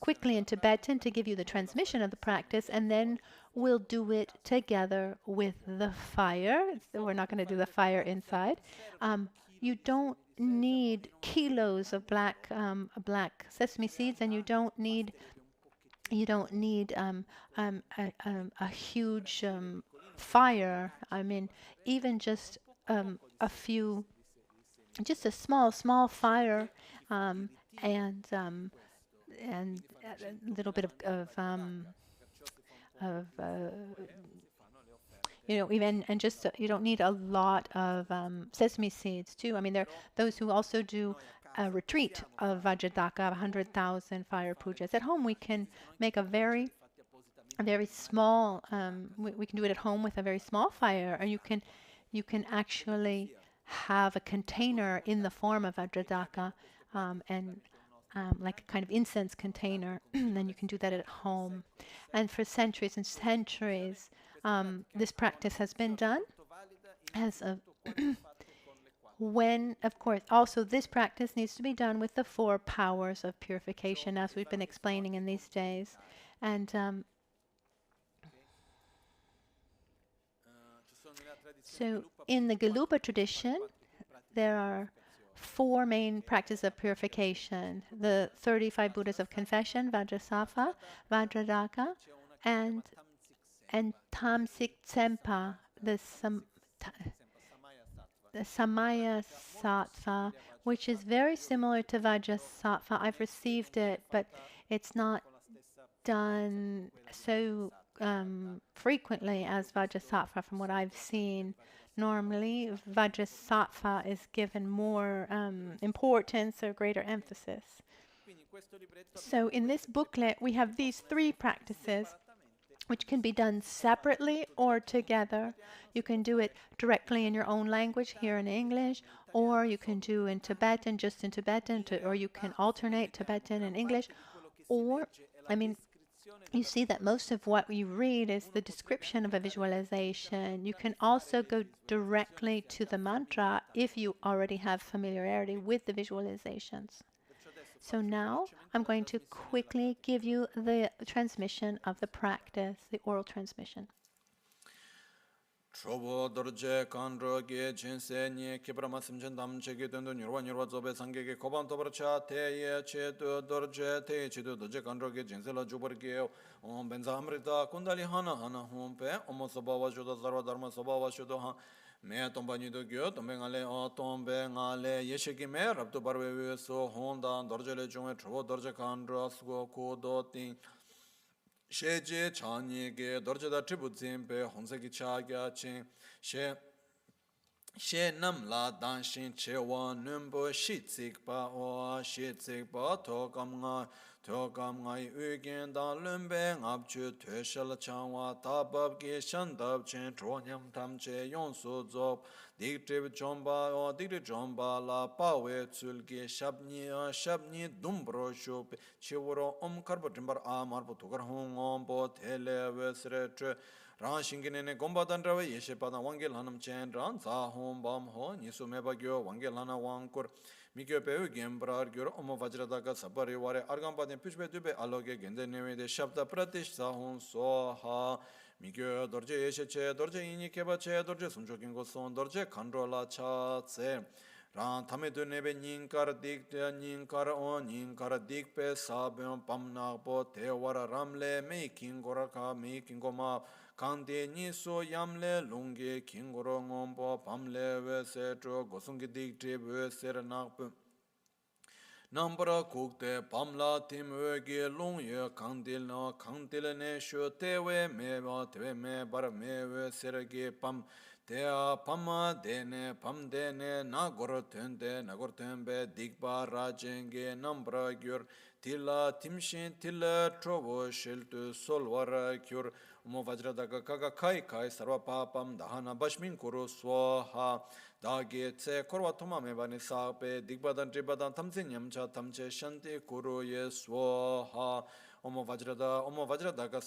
quickly in Tibetan to give you the transmission of the practice, and then we'll do it together with the fire. So we're not going to do the fire inside. You don't need kilos of black sesame seeds, and you don't need a huge fire. I mean, even just a few, just a small fire, and a little bit of even, and just you don't need a lot of sesame seeds too. I mean, there are those who also do a retreat of Vajrasattva, 100,000 fire pujas. At home, we can make a very small. We can do it at home with a very small fire, or you can actually have a container in the form of Vajrasattva, and like a kind of incense container. Then you can do that at home. And for centuries and centuries, this practice has been done as a when, of course, also this practice needs to be done with the 4 powers of purification, as we've been explaining in these days. And so in the Gelupa tradition, there are 4 main practices of purification: the 35 Buddhas of confession, Vajrasattva, Vajradaka, and Tamsik Tsempa, the Samaya Sattva, which is very similar to Vajrasattva. I've received it, but it's not done so frequently as Vajrasattva from what I've seen. Normally, Vajrasattva is given more importance or greater emphasis. So in this booklet, we have these 3 practices, which can be done separately or together. You can do it directly in your own language, here in English, or you can do in Tibetan, just in Tibetan, or you can alternate Tibetan and English. Or, I mean, you see that most of what you read is the description of a visualization. You can also go directly to the mantra if you already have familiarity with the visualizations. So now I'm going to quickly give you the transmission of the practice, the oral transmission. Trobo dorje kandro ge chense ni kibra masim chen dam che ge dendo nyurwa zobe sange ge koban to barcha te ye che do dorje te che do dorje kandro ge chense la jubur ge om benza amrita kundali hana hum pe om sobawa jodo zarwa dharma sobawa shodo ha me tomba ni do gyo tombe ngale o tombe ngale yeshe ge me rabto barwe so honda dorje le jome trobo dorje kandro asgo ko do tin sheje chanye ge dorje da tribu zembe honse gi chagya chen she nam la dan shin che wa numbo shi tsik pa o shi tsik pa to kam nga yu gen da lumbe ngap chu tue shal chang wa ta bab ge shan dab chen tro nyam tam che yon su zob dik trib jomba o dik jomba la pa we tsul ge shabni dumbro shup chivuro om karbo timbar a marbo tukar hong om bo tele we sre tre ran shingine ne gomba dan rawe yeshe pada wangel hanam chen ran za hom bam ho nisu meba gyo wangel hana wangkur mikyo pe gembrar gyo om vajradaka sabari ware argam paden pushbe dube aloge gende newe de shabda pratish za hon so ha mikyo dorje yeshe che dorje ini keba che dorje sunjokin go son dorje kandrola cha tse ran thame de nebe ninkar dik pe sabyon pamna po te wara ramle making goraka making goma Kante niso yamle lunge kingoro ngompo pamle we setro gosungi dikti we ser nakpu Nambra kukte pamla tim we ge long ye kantil ne sho te we me ba te me bar me we ser ge pam te a pama dene pam dene na gor tende na gor tembe dikpa rajenge nambra gyur Tila timshin tila trovo sheltu solwara kyur Omo Vajradaka Kaga Kai Kai Sarva Papam Dahana Bashmin Kuru Swaha Dagi Tse Korwa Toma Mebani Sape Digbadan Tribadan Tamzin Yamcha Tamche Shanti Kuru Ye Swaha Omo Vajradaka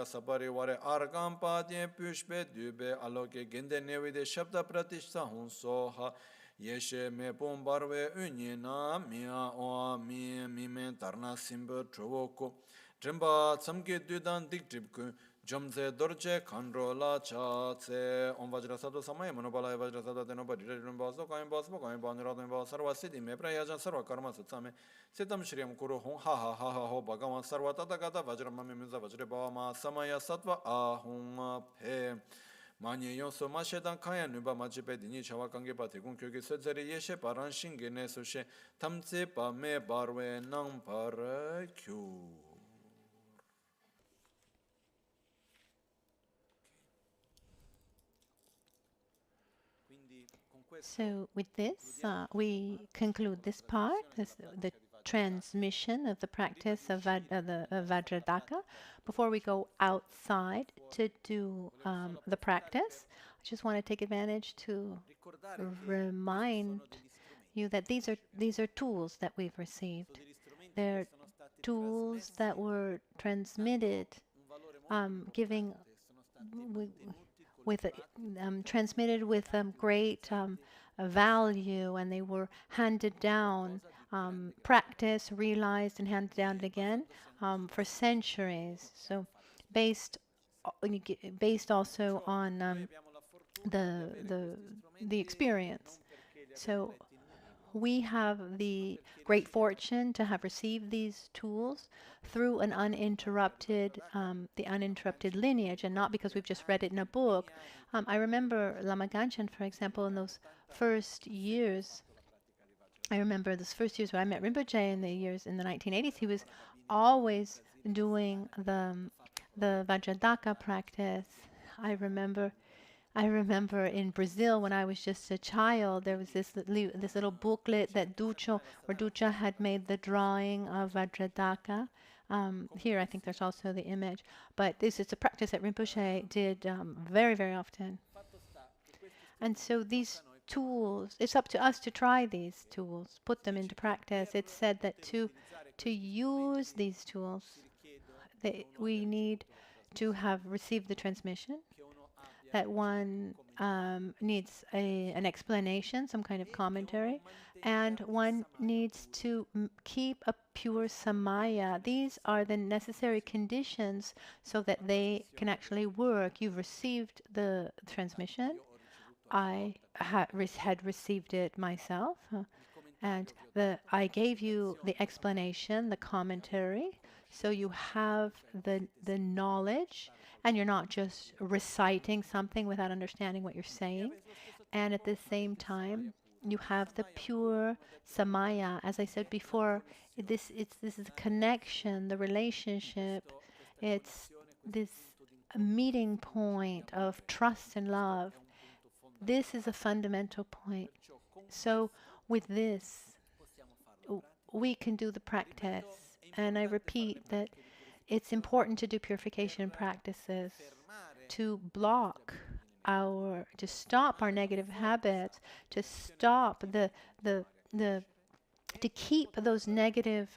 Sapari Ware Argam Padye Pushbe Dube Aloke Gende Nevide Shabda Pratishta Hun Soha Yeshe me bombarve unyena mia o mi men tarna simba trovoko Jemba tsamke dudan diktribku Jomze dorje kandrola cha tse Om Vajrasattva samaya manopala Vajrasattva tenopa dhirajumba so kaim baspa kaim baniratam ba sarva siddhi me prayajan sarva karma satsame Siddham shriyam kuru hong ha ha ha ha ho bhagavan sarva tathagata vajrama mimza vajre bhavama samaya sattva ahum pe Manye yonso ma shedan kaya nuba ma jipe dini chawa kange pa tekun kyoge sedzeri yeshe paran shinge ne sushe tamtse pa me barwe nang par kyu. So with this, we conclude this part, the transmission of the practice of Vajradaka. Before we go outside to do the practice, I just want to take advantage to remind you that these are tools that we've received. They're tools that were transmitted, giving transmitted with great value, and they were handed down, practiced, realized, and handed down again for centuries. So, based also on the experience. So, we have the great fortune to have received these tools through an uninterrupted, the uninterrupted lineage, and not because we've just read it in a book. I remember Lama Ganchen, for example, in those first years. I remember those first years when I met Rinpoche in the 1980s. He was always doing the Vajradaka practice. I remember in Brazil when I was just a child, there was this little booklet that Ducha had made the drawing of Vajradaka. Here, I think there's also the image. But this is a practice that Rinpoche did very, very often. And so these tools, it's up to us to try these tools, put them into practice. It's said that to use these tools, we need to have received the transmission, that one needs an explanation, some kind of commentary, and one needs to keep a pure samaya. These are the necessary conditions so that they can actually work. You've received the transmission. I had received it myself, and I gave you the explanation, the commentary, so you have the knowledge, and you're not just reciting something without understanding what you're saying. And at the same time, you have the pure samaya. As I said before, this is a connection, the relationship. It's this meeting point of trust and love. This is a fundamental point. So with this, we can do the practice. And I repeat that it's important to do purification practices, to stop our negative habits, to stop to keep those negative,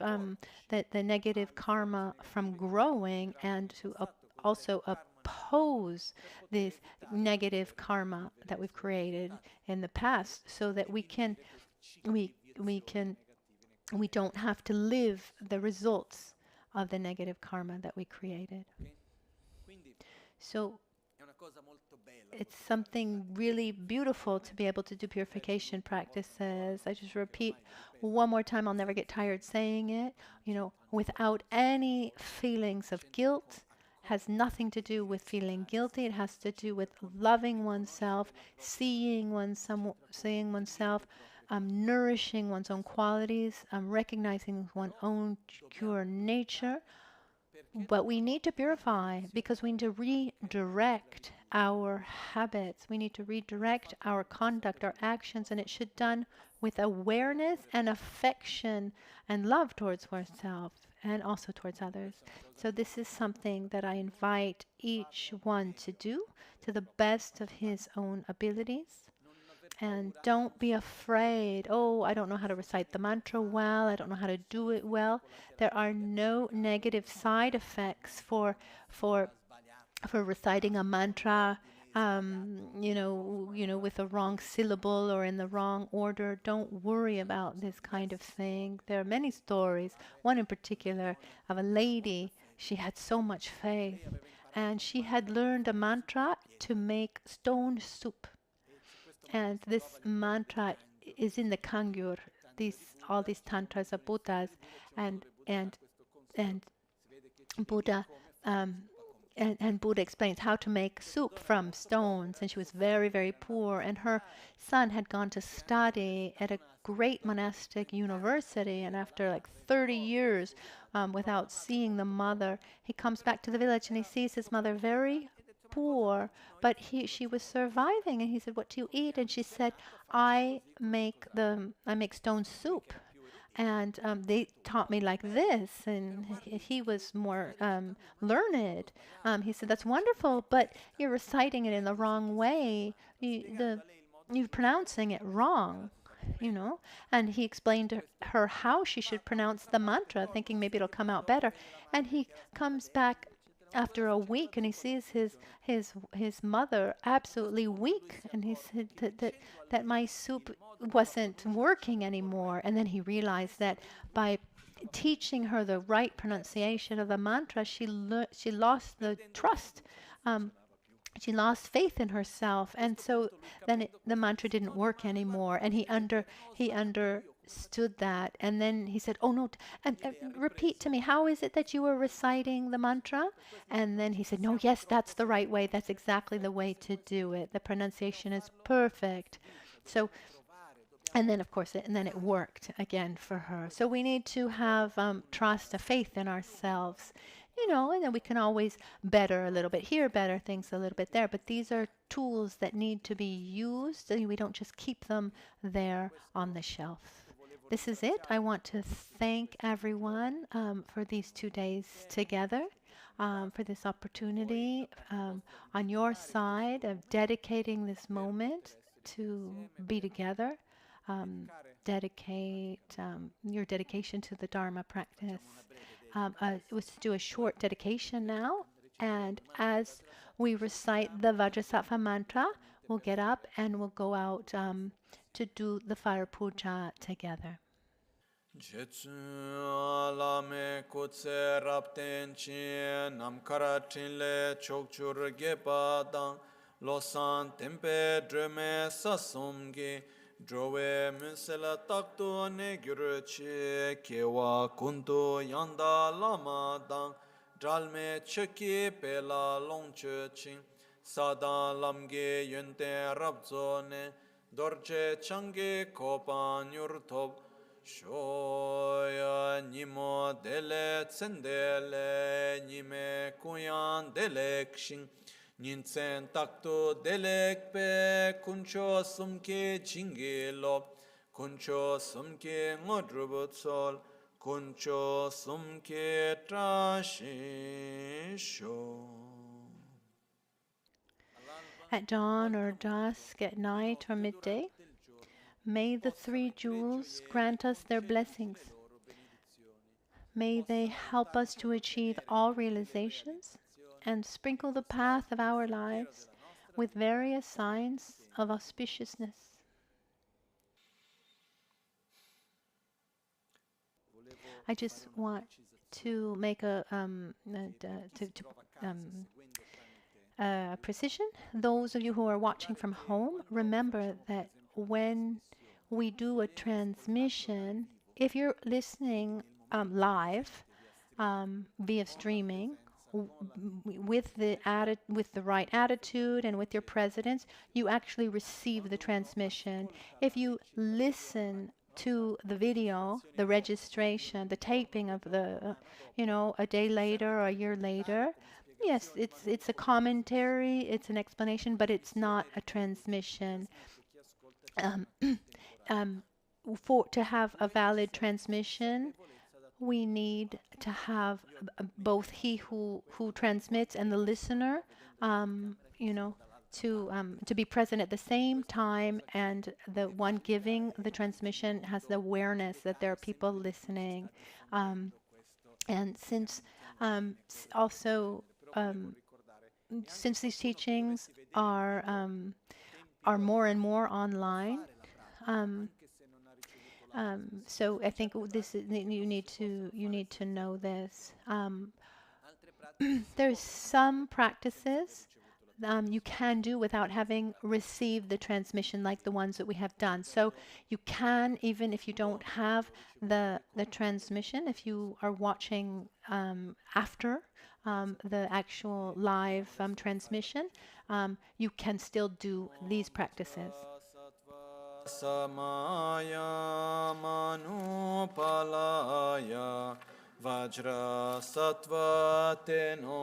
the negative karma from growing, and to also oppose this negative karma that we've created in the past, so that we don't have to live the results of the negative karma that we created. So it's something really beautiful to be able to do purification practices. I just repeat one more time, I'll never get tired saying it, without any feelings of guilt. Has nothing to do with feeling guilty. It has to do with loving oneself, seeing oneself, nourishing one's own qualities, recognizing one's own pure nature. But we need to purify because we need to redirect our habits. We need to redirect our conduct, our actions, and it should be done with awareness and affection and love towards ourselves and also towards others. So this is something that I invite each one to do to the best of his own abilities. And don't be afraid. Oh, I don't know how to recite the mantra well. I don't know how to do it well. There are no negative side effects for reciting a mantra, with a wrong syllable or in the wrong order. Don't worry about this kind of thing. There are many stories. One in particular of a lady. She had so much faith, and she had learned a mantra to make stone soup. And this mantra is in the Kangyur. All these tantras are Buddhas, and Buddha and Buddha explains how to make soup from stones. And she was very, very poor. And her son had gone to study at a great monastic university. And after like 30 years without seeing the mother, he comes back to the village and he sees his mother very poor, but she was surviving. And he said, "What do you eat?" And she said, I make stone soup. And they taught me like this, and he was more learned. He said, "That's wonderful, but you're reciting it in the wrong way. You're pronouncing it wrong, you know." And he explained to her how she should pronounce the mantra, thinking maybe it'll come out better. And he comes back after a week, and he sees his mother absolutely weak, and he said that my soup wasn't working anymore. And then he realized that by teaching her the right pronunciation of the mantra, she lost the trust. She lost faith in herself, and so then the mantra didn't work anymore. And he understood that, and then he said, "Oh no, repeat to me. How is it that you were reciting the mantra?" And then he said, "No, yes, that's the right way. That's exactly the way to do it. The pronunciation is perfect." So. And then, of course, and then it worked again for her. So we need to have trust, a faith in ourselves, and then we can always better a little bit here, better things a little bit there. But these are tools that need to be used. And we don't just keep them there on the shelf. This is it. I want to thank everyone for these 2 days together, for this opportunity on your side of dedicating this moment to be together. Dedicate your dedication to the Dharma practice. It was to do a short dedication now, and as we recite the Vajrasattva mantra, we'll get up and we'll go out to do the fire puja together. Jetsu alame kutse rapten chi namkara trinle chokchur gepadang losan tempe drume sasumgi Drove musela takto ne gyurchi kewa kunto yanda lama dang dralme cheki pela longche ching sada lamge yente rabzone dorje change kopa nyurtop shoya nimo dele tsendele nime kuyan dele kshin Ninsen takto delek pe kuncho sumke chingelo kuncho sumke ngodrubut sol kuncho sumke trashisho. At dawn or dusk, at night or midday, may the three jewels grant us their blessings. May they help us to achieve all realizations and sprinkle the path of our lives with various signs of auspiciousness. I just want to make a precision. Those of you who are watching from home, remember that when we do a transmission, if you're listening live via streaming, with the right attitude and with your presence, you actually receive the transmission. If you listen to the video, the registration, the taping of the, a day later or a year later, Yes, it's a commentary, it's an explanation, but it's not a transmission. Um, um, to have a valid transmission, we need to have both he who transmits and the listener, you know, to be present at the same time, and the one giving the transmission has the awareness that there are people listening, and since also since these teachings are more and more online. Um, so I think this is, you need to know this. There's some practices you can do without having received the transmission, like the ones that we have done. So you can, even if you don't have the transmission, if you are watching after the actual live transmission, you can still do these practices. Samaya Manupalaya Vajrasattva Teno